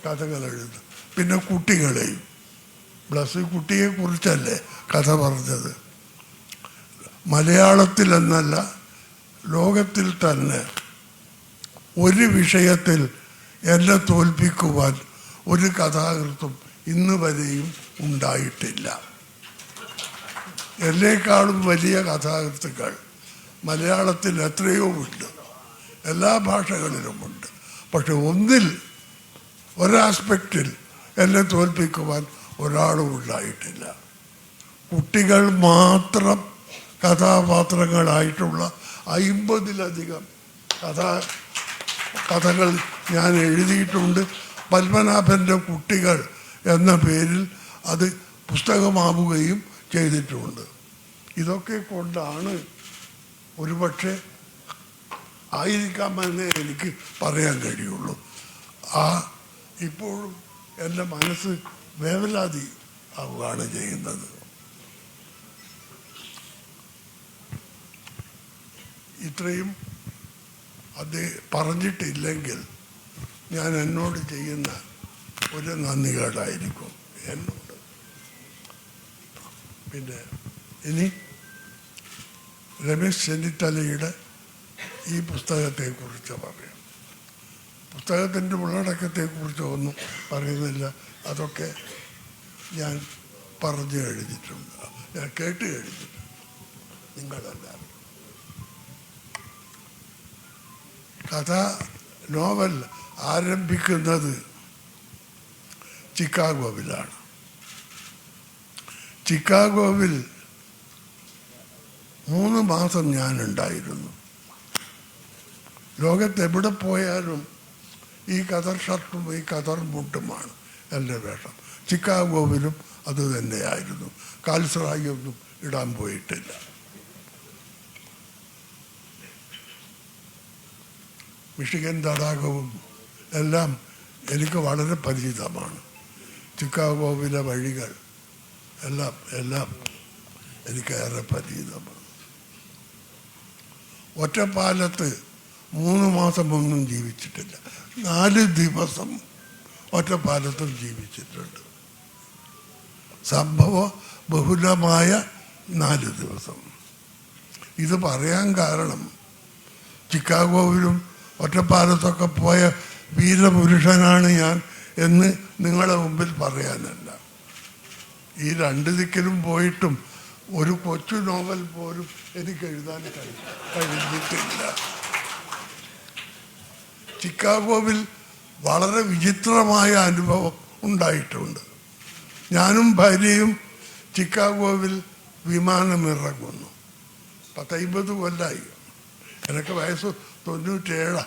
കഥകൾ എഴുതും. പിന്നെ കുട്ടികളെയും, ബ്ലസ് കുട്ടിയെക്കുറിച്ചല്ലേ കഥ പറഞ്ഞത്. മലയാളത്തിൽ എന്നല്ല, ലോകത്തിൽ തന്നെ ഒരു വിഷയത്തിൽ എന്നെ തോൽപ്പിക്കുവാൻ ഒരു കഥാകൃത്തും ഇന്ന് വരെയും ഉണ്ടായിട്ടില്ല. എന്നേക്കാളും വലിയ കഥാകൃത്തുക്കൾ മലയാളത്തിൽ എത്രയോ ഉണ്ട്, എല്ലാ ഭാഷകളിലുമുണ്ട്. പക്ഷെ ഒന്നിൽ, ഒരാസ്പെക്റ്റിൽ എന്നെ തോൽപ്പിക്കുവാൻ ഒരാളും ഉണ്ടായിട്ടില്ല. കുട്ടികൾ മാത്രം കഥാപാത്രങ്ങളായിട്ടുള്ള 50-ലധികം കഥകൾ ഞാൻ എഴുതിയിട്ടുണ്ട്. പത്മനാഭൻ്റെ കുട്ടികൾ എന്ന പേരിൽ അത് പുസ്തകമാവുകയും ചെയ്തിട്ടുണ്ട്. ഇതൊക്കെ കൊണ്ടാണ് ഒരുപക്ഷെ ആയിരിക്കാമെന്നേ എനിക്ക് പറയാൻ കഴിയുള്ളൂ. ഇപ്പോഴും എൻ്റെ മനസ്സ് വേവലാതി ആവുകയാണ് ചെയ്യുന്നത്. ഇത്രയും അദ്ദേഹം പറഞ്ഞിട്ടില്ലെങ്കിൽ ഞാൻ എന്നോട് ചെയ്യുന്ന ഒരു നന്ദികേടായിരിക്കും എന്നോട്. പിന്നെ ഇനി രമേശ് ചെന്നിത്തലയുടെ ഈ പുസ്തകത്തെക്കുറിച്ച് പറയാം. പുസ്തകത്തിൻ്റെ ഉള്ളടക്കത്തെക്കുറിച്ച് ഒന്നും പറയുന്നില്ല, അതൊക്കെ ഞാൻ പറഞ്ഞു കഴിഞ്ഞിട്ടുണ്ട്, ഞാൻ കേട്ട് കഴിഞ്ഞിട്ടുണ്ട്, നിങ്ങളെല്ലാവരും. നോവൽ ആരംഭിക്കുന്നത് ചിക്കാഗോവിലാണ്. ചിക്കാഗോവിൽ 3 മാസം ഞാനുണ്ടായിരുന്നു. ലോകത്തെവിടെ പോയാലും ഈ കതർ ഷർട്ടും ഈ കതർ മുട്ടുമാണ് എൻ്റെ വേഷം. ചിക്കാഗോവിലും അത് തന്നെയായിരുന്നു. കാൽസറായി ഒന്നും ഇടാൻ പോയിട്ടില്ല. മിഷിഗൻ തടാകവും എല്ലാം എനിക്ക് വളരെ പരിചിതമാണ്. ചിക്കാഗോവിലെ വഴികൾ എല്ലാം എനിക്കേറെ പരിചിതമാണ്. ഒറ്റപ്പാലത്ത് 3 മാസമൊന്നും ജീവിച്ചിട്ടില്ല. 4 ദിവസം ഒറ്റപ്പാലത്തും ജീവിച്ചിട്ടുണ്ട്. സംഭവ ബഹുലമായ 4 ദിവസം. ഇത് പറയാൻ കാരണം ചിക്കാഗോവിലും ഒറ്റപ്പാലത്തൊക്കെ പോയ വീരപുരുഷനാണ് ഞാൻ എന്ന് നിങ്ങളുടെ മുമ്പിൽ പറയാനല്ല. ഈ 2 ദിക്കിലും പോയിട്ടും ഒരു കൊച്ചു നോവൽ പോലും എനിക്ക് എഴുതാൻ കഴിഞ്ഞിട്ടില്ല. ചിക്കാഗോവിൽ വളരെ വിചിത്രമായ അനുഭവം ഉണ്ടായിട്ടുണ്ട്. ഞാനും ഭാര്യയും ചിക്കാഗോവിൽ വിമാനമിറങ്ങുന്നു. 50 കൊല്ലമായി. എനിക്ക് വയസ്സ് 97.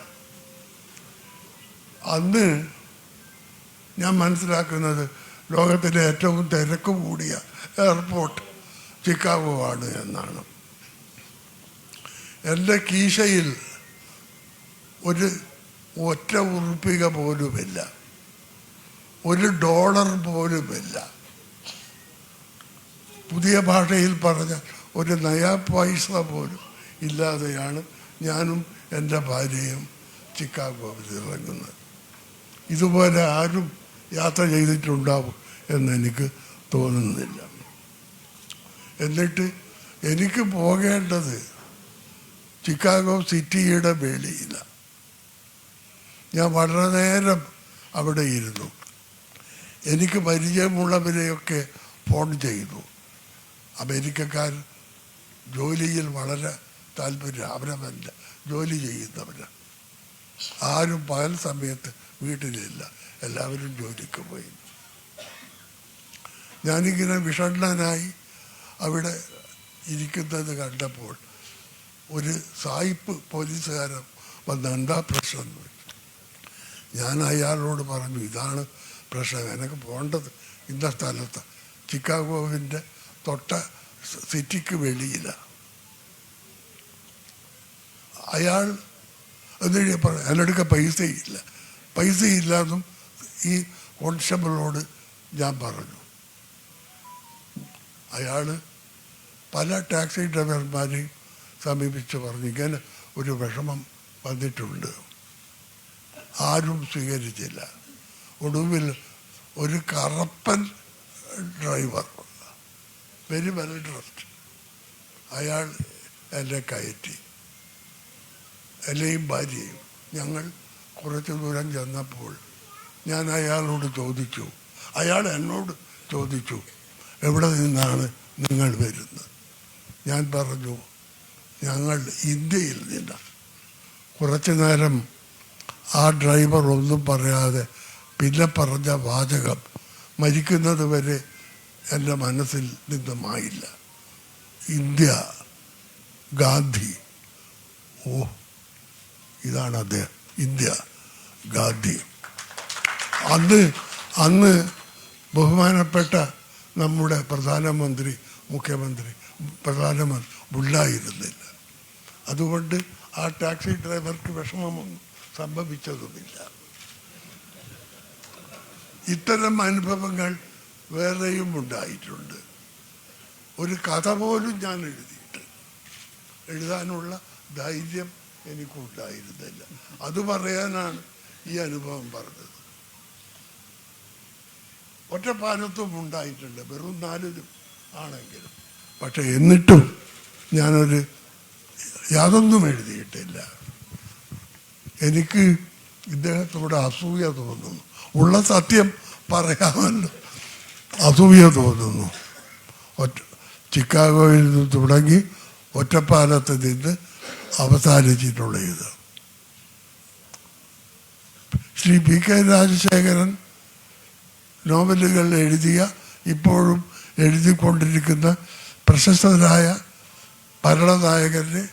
അന്ന് ഞാൻ മനസ്സിലാക്കുന്നത് ലോകത്തിലെ ഏറ്റവും തിരക്ക് കൂടിയ എയർപോർട്ട് ചിക്കാഗോ ആണ് എന്നാണ്. എൻ്റെ കീശയിൽ ഒരു ഒറ്റ ഉറുപ്പിക പോലുമില്ല, $1 പോലുമില്ല. പുതിയ ഭാഷയിൽ പറഞ്ഞ ഒരു നയാ പൈസ പോലും ഇല്ലാതെയാണ് ഞാനും എൻ്റെ ഭാര്യയും ചിക്കാഗോവിൽ ഇറങ്ങുന്നത്. ഇതുപോലെ ആരും യാത്ര ചെയ്തിട്ടുണ്ടാവും എന്നെനിക്ക് തോന്നുന്നില്ല. എന്നിട്ട് എനിക്ക് പോകേണ്ടത് ചിക്കാഗോ സിറ്റിയുടെ വെളിയിലാണ്. ഞാൻ വളരെ നേരം അവിടെ ഇരുന്നു. എനിക്ക് പരിചയമുള്ളവരെയൊക്കെ ഫോൺ ചെയ്തു. അമേരിക്കക്കാർ ജോലിയിൽ വളരെ താല്പര്യം, അവരവല്ല ജോലി ചെയ്യുന്നവരാണ്. ആരും പകൽ സമയത്ത് വീട്ടിലില്ല, എല്ലാവരും ജോലിക്ക് പോയി. ഞാനിങ്ങനെ വിഷണ്ണനായി അവിടെ ഇരിക്കുന്നത് കണ്ടപ്പോൾ ഒരു സായിപ്പ് പോലീസുകാരൻ വന്ന് എന്താ പ്രശ്നം എന്ന് വെച്ചു. ഞാൻ അയാളോട് പറഞ്ഞു, ഇതാണ് പ്രശ്നം, എനിക്ക് പോകേണ്ടത് ഇന്ന സ്ഥലത്ത് ചിക്കാഗോവിൻ്റെ തൊട്ട സിറ്റിക്ക് വെളിയിലാണ്. അയാൾ എന്നിട്ട് പറഞ്ഞു അതിനടുക്ക പൈസയില്ല എന്നും ഈ കോൺസ്റ്റബിളോട് ഞാൻ പറഞ്ഞു. അയാൾ പല ടാക്സി ഡ്രൈവർമാരെയും സമീപിച്ച് പറഞ്ഞു ഇങ്ങനെ ഒരു വിഷമം വന്നിട്ടുണ്ട്. ആരും സ്വീകരിച്ചില്ല. ഒടുവിൽ ഒരു Karappan driver, very well dressed, അയാൾ എന്നെ കയറ്റി, എന്നെയും ഭാര്യയും. ഞങ്ങൾ കുറച്ച് ദൂരം ചെന്നപ്പോൾ ഞാൻ അയാളോട് ചോദിച്ചു, അയാൾ എന്നോട് ചോദിച്ചു എവിടെ നിന്നാണ് നിങ്ങൾ വരുന്നത്. ഞാൻ പറഞ്ഞു ഞങ്ങൾ ഇന്ത്യയിൽ നിന്നാണ്. കുറച്ചു നേരം ആ ഡ്രൈവർ ഒന്നും പറയാതെ പിന്നെ പറഞ്ഞ വാചകം മരിക്കുന്നത് വരെ എൻ്റെ മനസ്സിൽ നിന്നുമായില്ല. ഇന്ത്യ, ഗാന്ധി. ഓ, ഇതാണ് അദ്ദേഹം, ഇന്ത്യ, ഗാന്ധി. അന്ന് ബഹുമാനപ്പെട്ട നമ്മുടെ പ്രധാനമന്ത്രി, മുഖ്യമന്ത്രി, പ്രധാനമന്ത്രി ഉണ്ടായിരുന്നില്ല. അതുകൊണ്ട് ആ ടാക്സി ഡ്രൈവർക്ക് വിഷമമൊന്നും സംഭവിച്ചതുമില്ല. ഇത്തരം അനുഭവങ്ങൾ വേറെയും ഉണ്ടായിട്ടുണ്ട്. ഒരു കഥ പോലും ഞാൻ എഴുതാനുള്ള ധൈര്യം എനിക്കുണ്ടായിരുന്നില്ല. അത് പറയാനാണ് ഈ അനുഭവം പറഞ്ഞത്. ഒറ്റപ്പാലത്തും ഉണ്ടായിട്ടുണ്ട്, വെറും 4 ആണെങ്കിലും. പക്ഷെ എന്നിട്ടും യാതൊന്നും എഴുതിയിട്ടില്ല. എനിക്ക് ഇദ്ദേഹത്തോട് അസൂയ തോന്നുന്നു. ഉള്ള സത്യം പറയാമല്ലോ, അസൂയ തോന്നുന്നു. ചിക്കാഗോയിൽ നിന്ന് തുടങ്ങി ഒറ്റപ്പാലത്ത് നിന്ന് അവസാനിച്ചിട്ടുള്ള ഇത്. ശ്രീ പി കെ രാജശേഖരൻ നോവലുകൾ എഴുതിയ, ഇപ്പോഴും എഴുതിക്കൊണ്ടിരിക്കുന്ന പ്രശസ്തരായ ഭരണനായകരുടെ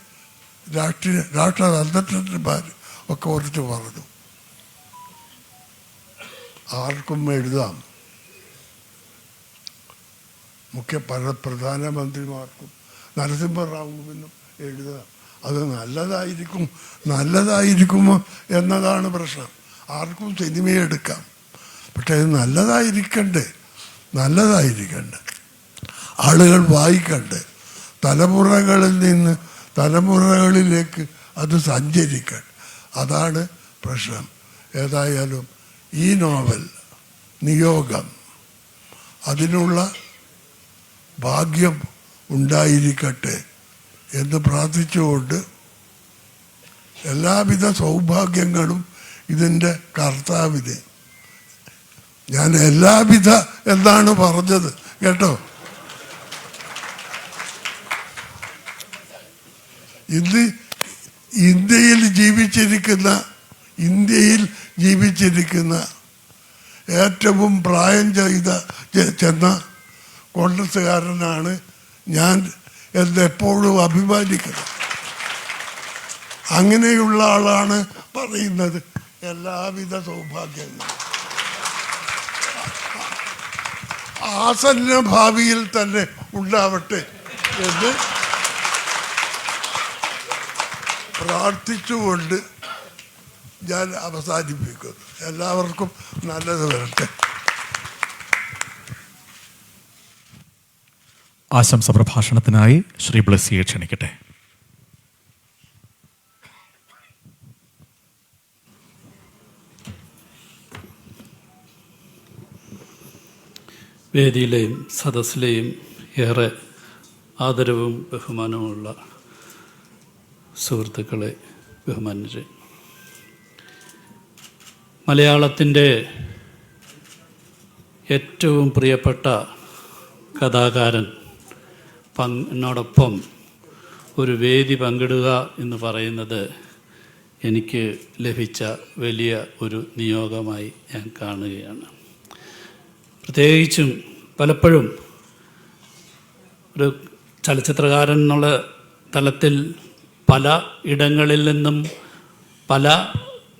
രാഷ്ട്രതന്ത്രജ്ഞന്മാർ ഒക്കെ ഓർത്ത് പറഞ്ഞു ആർക്കും എഴുതാം, പ്രധാനമന്ത്രിമാർക്കും നരസിംഹറാവുവിനും എഴുതാം, അത് നല്ലതായിരിക്കുമോ എന്നതാണ് പ്രശ്നം. ആർക്കും സിനിമയെടുക്കാം, പക്ഷെ അത് നല്ലതായിരിക്കണ്ടേ, ആളുകൾ വായിക്കണ്ടേ, തലമുറകളിൽ നിന്ന് തലമുറകളിലേക്ക് അത് സഞ്ചരിക്കട്ടെ. അതാണ് പ്രശ്നം. ഏതായാലും ഈ നോവൽ നിയോഗം അതിനുള്ള ഭാഗ്യം ഉണ്ടായിരിക്കട്ടെ എന്ന് പ്രാർത്ഥിച്ചുകൊണ്ട് എല്ലാവിധ സൗഭാഗ്യങ്ങളും ഇതിൻ്റെ കർത്താവിന്. ഞാൻ എല്ലാവിധ എന്നാണ് പറഞ്ഞത് കേട്ടോ. ഇന്ന് ഇന്ത്യയിൽ ജീവിച്ചിരിക്കുന്ന ഏറ്റവും പ്രായം ചെന്ന കോൺഗ്രസ്സുകാരനാണ് ഞാൻ എന്നെപ്പോഴും അഭിമാനിക്കുന്നത്. അങ്ങനെയുള്ള ആളാണ് പറയുന്നത് എല്ലാവിധ സൗഭാഗ്യങ്ങളും ആസന്ന ഭാവിയിൽ തന്നെ ഉണ്ടാവട്ടെ എന്ന് പ്രാർത്ഥിച്ചുകൊണ്ട് ഞാൻ അവസാനിപ്പിക്കുന്നു. എല്ലാവർക്കും നല്ലത് വരട്ടെ. ആശംസ പ്രഭാഷണത്തിനായി ശ്രീ ബ്ലസ്സിയെ ക്ഷണിക്കട്ടെ. വേദിയിലെയും സദസ്സിലെയും ഏറെ ആദരവും ബഹുമാനവുമുള്ള സുഹൃത്തുക്കളെ, ബഹുമാനരെ, മലയാളത്തിൻ്റെ ഏറ്റവും പ്രിയപ്പെട്ട കഥാകാരൻ എന്നോടൊപ്പം ഒരു വേദി പങ്കിടുക എന്ന് പറയുന്നത് എനിക്ക് ലഭിച്ച വലിയ ഒരു നിയോഗമായി ഞാൻ കാണുകയാണ്. പ്രത്യേകിച്ചും പലപ്പോഴും ഒരു ചലച്ചിത്രകാരൻ എന്നുള്ള തലത്തിൽ പല ഇടങ്ങളിൽ നിന്നും പല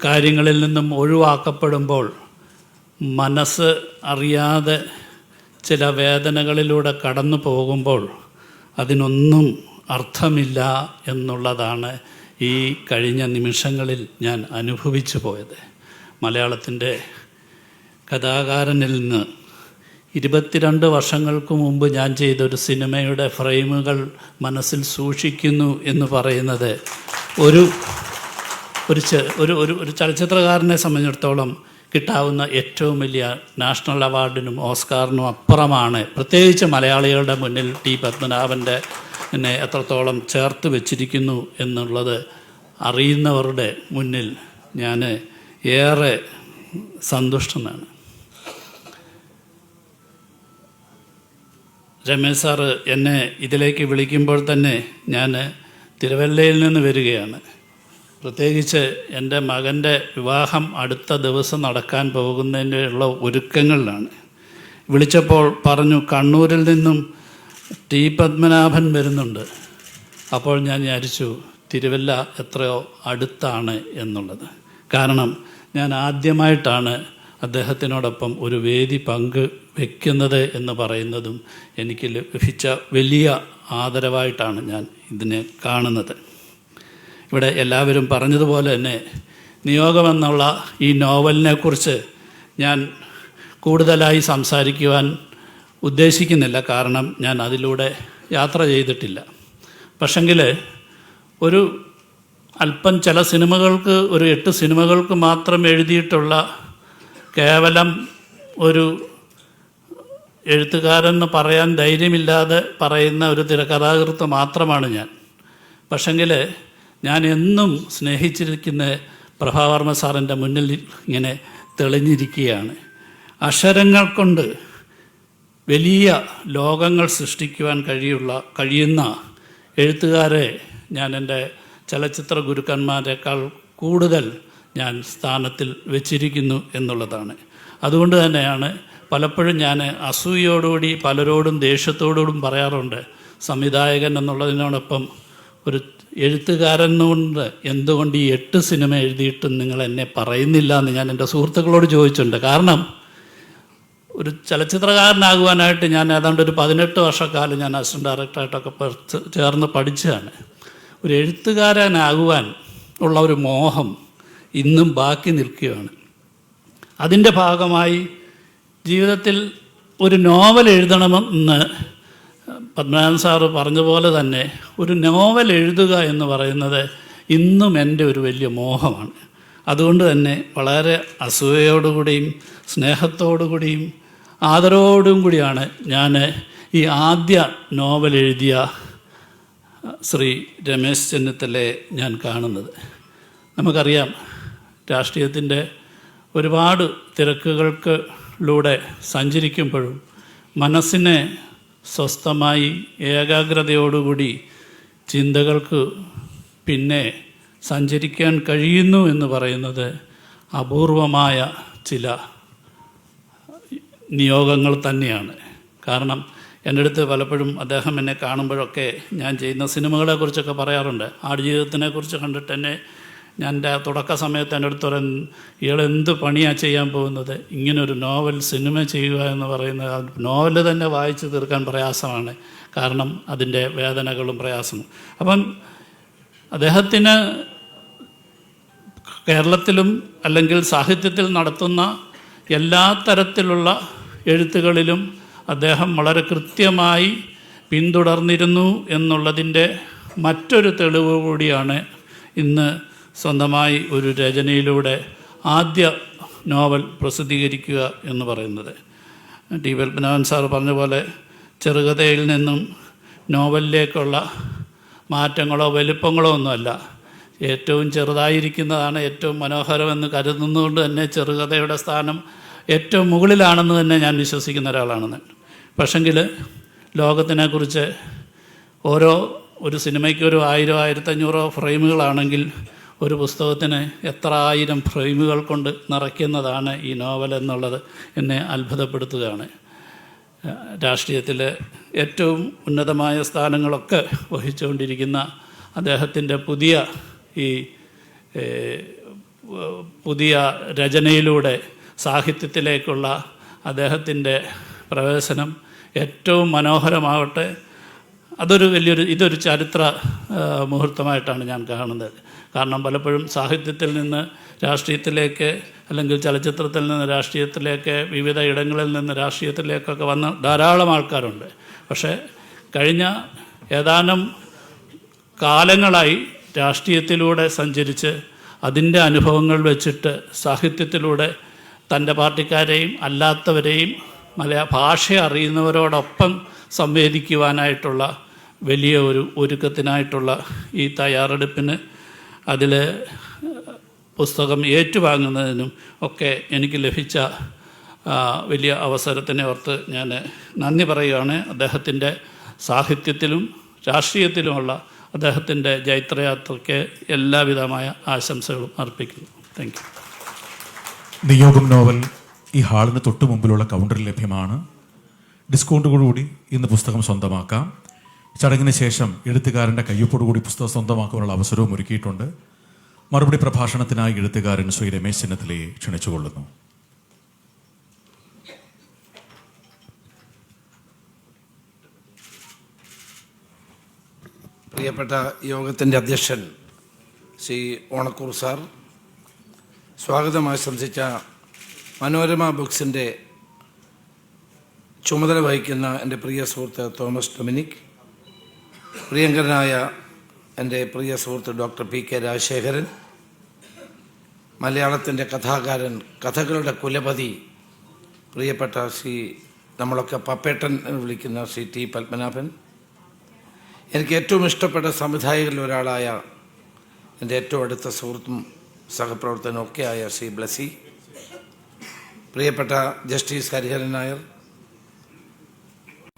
കാര്യങ്ങളിൽ നിന്നും ഒഴിവാക്കപ്പെടുമ്പോൾ മനസ്സ് അറിയാതെ ചില വേദനകളിലൂടെ കടന്നു പോകുമ്പോൾ അതിനൊന്നും അർത്ഥമില്ല എന്നുള്ളതാണ് ഈ കഴിഞ്ഞ നിമിഷങ്ങളിൽ ഞാൻ അനുഭവിച്ചു പോയത്. മലയാളത്തിൻ്റെ കഥാകാരനിൽ നിന്ന് 22 വർഷങ്ങൾക്ക് മുമ്പ് ഞാൻ ചെയ്തൊരു സിനിമയുടെ ഫ്രെയിമുകൾ മനസ്സിൽ സൂക്ഷിക്കുന്നു എന്ന് പറയുന്നത് ഒരു ചലച്ചിത്രകാരനെ സംബന്ധിച്ചിടത്തോളം കിട്ടാവുന്ന ഏറ്റവും വലിയ നാഷണൽ അവാർഡിനും ഓസ്കാറിനും അപ്പുറമാണ്. പ്രത്യേകിച്ച് മലയാളികളുടെ മുന്നിൽ ടി പത്മനാഭൻ്റെ എന്നെ എത്രത്തോളം ചേർത്ത് വെച്ചിരിക്കുന്നു എന്നുള്ളത് അറിയുന്നവരുടെ മുന്നിൽ ഞാൻ ഏറെ സന്തുഷ്ടനാണ്. രമേശ് സാറ് എന്നെ ഇതിലേക്ക് വിളിക്കുമ്പോൾ തന്നെ ഞാൻ തിരുവല്ലയിൽ നിന്ന് വരികയാണ്. പ്രത്യേകിച്ച് എൻ്റെ മകൻ്റെ വിവാഹം അടുത്ത ദിവസം നടക്കാൻ പോകുന്നതിനുള്ള ഒരുക്കങ്ങളിലാണ്. വിളിച്ചപ്പോൾ പറഞ്ഞു കണ്ണൂരിൽ നിന്നും ടി പത്മനാഭൻ വരുന്നുണ്ട്. അപ്പോൾ ഞാൻ വിചാരിച്ചു തിരുവല്ല എത്രയോ അടുത്താണ് എന്നുള്ളത്. കാരണം ഞാൻ ആദ്യമായിട്ടാണ് അദ്ദേഹത്തിനോടൊപ്പം ഒരു വേദി പങ്ക് വയ്ക്കുന്നത് എന്ന് പറയുന്നതും എനിക്ക് ലഭിച്ച വലിയ ആദരവായിട്ടാണ് ഞാൻ ഇതിനെ കാണുന്നത്. ഇവിടെ എല്ലാവരും പറഞ്ഞതുപോലെ തന്നെ നിയോഗമെന്നുള്ള ഈ നോവലിനെക്കുറിച്ച് ഞാൻ കൂടുതലായി സംസാരിക്കുവാൻ ഉദ്ദേശിക്കുന്നില്ല. കാരണം ഞാൻ അതിലൂടെ യാത്ര ചെയ്തിട്ടില്ല. പക്ഷെങ്കിൽ ഒരു അല്പം ചില സിനിമകൾക്ക് ഒരു 8 സിനിമകൾക്ക് മാത്രം എഴുതിയിട്ടുള്ള കേവലം ഒരു എഴുത്തുകാരെന്ന് പറയാൻ ധൈര്യമില്ലാതെ പറയുന്ന ഒരു തിരക്കഥാകൃത്ത് മാത്രമാണ് ഞാൻ. പക്ഷെങ്കിൽ ഞാൻ എന്നും സ്നേഹിച്ചിരിക്കുന്ന പ്രഭാവർമ്മ സാറിൻ്റെ മുന്നിൽ ഇങ്ങനെ തെളിഞ്ഞിരിക്കുകയാണ്. അക്ഷരങ്ങൾ കൊണ്ട് വലിയ ലോകങ്ങൾ സൃഷ്ടിക്കുവാൻ കഴിയുന്ന എഴുത്തുകാരെ ഞാൻ എൻ്റെ ചലച്ചിത്ര ഗുരുക്കന്മാരെക്കാൾ കൂടുതൽ ഞാൻ സ്ഥാനത്തിൽ വെച്ചിരിക്കുന്നു എന്നുള്ളതാണ്. അതുകൊണ്ട് തന്നെയാണ് പലപ്പോഴും ഞാൻ അസൂയയോടുകൂടി പലരോടും ദേഷ്യത്തോടുകൂടും പറയാറുണ്ട്, സംവിധായകൻ എന്നുള്ളതിനോടൊപ്പം ഒരു എഴുത്തുകാരൻ കൊണ്ട് എന്തുകൊണ്ട് ഈ 8 സിനിമ എഴുതിയിട്ടും നിങ്ങൾ എന്നെ പറയുന്നില്ല എന്ന് ഞാൻ എൻ്റെ സുഹൃത്തുക്കളോട് ചോദിച്ചിട്ടുണ്ട്. കാരണം ഒരു ചലച്ചിത്രകാരനാകുവാനായിട്ട് ഞാൻ ഏതാണ്ട് ഒരു 18 വർഷക്കാലം ഞാൻ അസിസ്റ്റൻ്റ് ഡയറക്ടറായിട്ടൊക്കെ ചേർന്ന് പഠിച്ചതാണ്. ഒരു എഴുത്തുകാരനാകുവാൻ ഉള്ള ഒരു മോഹം ഇന്നും ബാക്കി നിൽക്കുകയാണ്. അതിൻ്റെ ഭാഗമായി ജീവിതത്തിൽ ഒരു നോവൽ എഴുതണമെന്ന് പത്മനാഭൻ സാറ് പറഞ്ഞ പോലെ തന്നെ ഒരു നോവൽ എഴുതുക എന്ന് പറയുന്നത് ഇന്നും എൻ്റെ ഒരു വലിയ മോഹമാണ്. അതുകൊണ്ട് തന്നെ വളരെ അസൂയയോടുകൂടിയും സ്നേഹത്തോടുകൂടിയും ആദരവോടും കൂടിയാണ് ഞാൻ ഈ ആദ്യ നോവൽ എഴുതിയ ശ്രീ രമേശ് ചെന്നിത്തലയെ ഞാൻ കാണുന്നത്. നമുക്കറിയാം, രാഷ്ട്രീയത്തിൻ്റെ ഒരുപാട് തിരക്കുകൾക്കിലൂടെ സഞ്ചരിക്കുമ്പോഴും മനസ്സിനെ സ്വസ്ഥമായി ഏകാഗ്രതയോടുകൂടി ചിന്തകൾക്ക് പിന്നെ സഞ്ചരിക്കാൻ കഴിയുന്നു എന്ന് പറയുന്നത് അപൂർവമായ ചില നിയോഗങ്ങൾ തന്നെയാണ്. കാരണം എൻ്റെ അടുത്ത് പലപ്പോഴും അദ്ദേഹം എന്നെ കാണുമ്പോഴൊക്കെ ഞാൻ ചെയ്യുന്ന സിനിമകളെക്കുറിച്ചൊക്കെ പറയാറുണ്ട്. ആടുജീവിതത്തിനെക്കുറിച്ച് കണ്ടിട്ട് തന്നെ ഞാൻ എൻ്റെ തുടക്ക സമയത്ത് എൻ്റെ അടുത്ത് പറയാൻ, ഇയാളെന്ത് പണിയാണ് ചെയ്യാൻ പോകുന്നത്, ഇങ്ങനൊരു നോവൽ സിനിമ ചെയ്യുക എന്ന് പറയുന്നത് നോവൽ തന്നെ വായിച്ച് തീർക്കാൻ പ്രയാസമാണ്. കാരണം അതിൻ്റെ വേദനകളും പ്രയാസവും. അപ്പം അദ്ദേഹത്തിന് കേരളത്തിലും അല്ലെങ്കിൽ സാഹിത്യത്തിൽ നടത്തുന്ന എല്ലാ തരത്തിലുള്ള എഴുത്തുകളിലും അദ്ദേഹം വളരെ കൃത്യമായി പിന്തുടർന്നിരുന്നു എന്നുള്ളതിൻ്റെ മറ്റൊരു തെളിവ് കൂടിയാണ് ഇന്ന് സ്വന്തമായി ഒരു രചനയിലൂടെ ആദ്യ നോവൽ പ്രസിദ്ധീകരിക്കുക എന്ന് പറയുന്നത്. ടി പത്മനാഭൻ സാറ് പറഞ്ഞ പോലെ ചെറുകഥയിൽ നിന്നും നോവലിലേക്കുള്ള മാറ്റങ്ങളോ വലിപ്പങ്ങളോ ഒന്നുമല്ല, ഏറ്റവും ചെറുതായിരിക്കുന്നതാണ് ഏറ്റവും മനോഹരമെന്ന് കരുതുന്നതുകൊണ്ട് തന്നെ ചെറുകഥയുടെ സ്ഥാനം ഏറ്റവും മുകളിലാണെന്ന് തന്നെ ഞാൻ വിശ്വസിക്കുന്ന ഒരാളാണെന്ന്. പക്ഷെങ്കിൽ ലോകത്തിനെക്കുറിച്ച് ഒരു സിനിമയ്ക്ക് ഒരു 1000-1500 ഫ്രെയിമുകളാണെങ്കിൽ ഒരു പുസ്തകത്തിന് എത്ര ആയിരം ഫ്രെയിമുകൾ കൊണ്ട് നിറയ്ക്കുന്നതാണ് ഈ നോവൽ എന്നുള്ളത് എന്നെ അത്ഭുതപ്പെടുത്തുകയാണ്. രാഷ്ട്രീയത്തിലെ ഏറ്റവും ഉന്നതമായ സ്ഥാനങ്ങളൊക്കെ വഹിച്ചുകൊണ്ടിരിക്കുന്ന അദ്ദേഹത്തിൻ്റെ പുതിയ രചനയിലൂടെ സാഹിത്യത്തിലേക്കുള്ള അദ്ദേഹത്തിൻ്റെ പ്രവേശനം ഏറ്റവും മനോഹരമാവട്ടെ. ഇതൊരു ചരിത്ര മുഹൂർത്തമായിട്ടാണ് ഞാൻ കാണുന്നത്. കാരണം പലപ്പോഴും സാഹിത്യത്തിൽ നിന്ന് രാഷ്ട്രീയത്തിലേക്ക്, അല്ലെങ്കിൽ ചലച്ചിത്രത്തിൽ നിന്ന് രാഷ്ട്രീയത്തിലേക്ക്, വിവിധ ഇടങ്ങളിൽ നിന്ന് രാഷ്ട്രീയത്തിലേക്കൊക്കെ വന്ന ധാരാളം ആൾക്കാരുണ്ട്. പക്ഷേ കഴിഞ്ഞ ഏതാനും കാലങ്ങളായി രാഷ്ട്രീയത്തിലൂടെ സഞ്ചരിച്ച് അതിൻ്റെ അനുഭവങ്ങൾ വെച്ചിട്ട് സാഹിത്യത്തിലൂടെ തൻ്റെ പാർട്ടിക്കാരെയും അല്ലാത്തവരെയും ഭാഷ അറിയുന്നവരോടൊപ്പം സംവേദിക്കുവാനായിട്ടുള്ള വലിയ ഒരു ഒരുക്കത്തിനായിട്ടുള്ള ഈ തയ്യാറെടുപ്പിന്, അതിൽ പുസ്തകം ഏറ്റുവാങ്ങുന്നതിനും ഒക്കെ എനിക്ക് ലഭിച്ച വലിയ അവസരത്തിനെ ഓർത്ത് ഞാൻ നന്ദി പറയുകയാണ്. അദ്ദേഹത്തിൻ്റെ സാഹിത്യത്തിലും രാഷ്ട്രീയത്തിലുമുള്ള അദ്ദേഹത്തിൻ്റെ ജൈത്രയാത്രയ്ക്ക് എല്ലാവിധമായ ആശംസകളും അർപ്പിക്കുന്നു. Thank you. നിയോഗം നോവൽ ഈ ഹാളിന് തൊട്ട് മുമ്പിലുള്ള കൗണ്ടറിൽ ലഭ്യമാണ്. ഡിസ്കൗണ്ടോടുകൂടി ഇന്ന് പുസ്തകം സ്വന്തമാക്കാം. ചടങ്ങിന് ശേഷം എഴുത്തുകാരൻ്റെ കയ്യൊപ്പോടുകൂടി പുസ്തകം സ്വന്തമാക്കാനുള്ള അവസരവും ഒരുക്കിയിട്ടുണ്ട്. മറുപടി പ്രഭാഷണത്തിനായി എഴുത്തുകാരൻ ശ്രീ രമേശ് ചെന്നിത്തലയെ ക്ഷണിച്ചുകൊള്ളുന്നു. പ്രിയപ്പെട്ട യോഗത്തിൻ്റെ അധ്യക്ഷൻ ശ്രീ ഓണക്കൂർ സാർ, സ്വാഗതം ആശംസിച്ച മനോരമ ബുക്സിൻ്റെ ചുമതല വഹിക്കുന്ന എൻ്റെ പ്രിയ സുഹൃത്ത് തോമസ് ഡൊമിനിക്, പ്രിയങ്കരനായ എൻ്റെ പ്രിയ സുഹൃത്ത് ഡോക്ടർ PK രാജശേഖരൻ, മലയാളത്തിൻ്റെ കഥാകാരൻ, കഥകളുടെ കുലപതി, പ്രിയപ്പെട്ട നമ്മളൊക്കെ പപ്പേട്ടൻ എന്ന് വിളിക്കുന്ന ശ്രീ T പത്മനാഭൻ, എനിക്ക് ഏറ്റവും ഇഷ്ടപ്പെട്ട സംവിധായകരിൽ ഒരാളായ എൻ്റെ ഏറ്റവും അടുത്ത സുഹൃത്തും സഹപ്രവർത്തകനും ഒക്കെയായ ശ്രീ ബ്ലസി, പ്രിയപ്പെട്ട ജസ്റ്റിസ് ഹരിഹരൻ നായർ,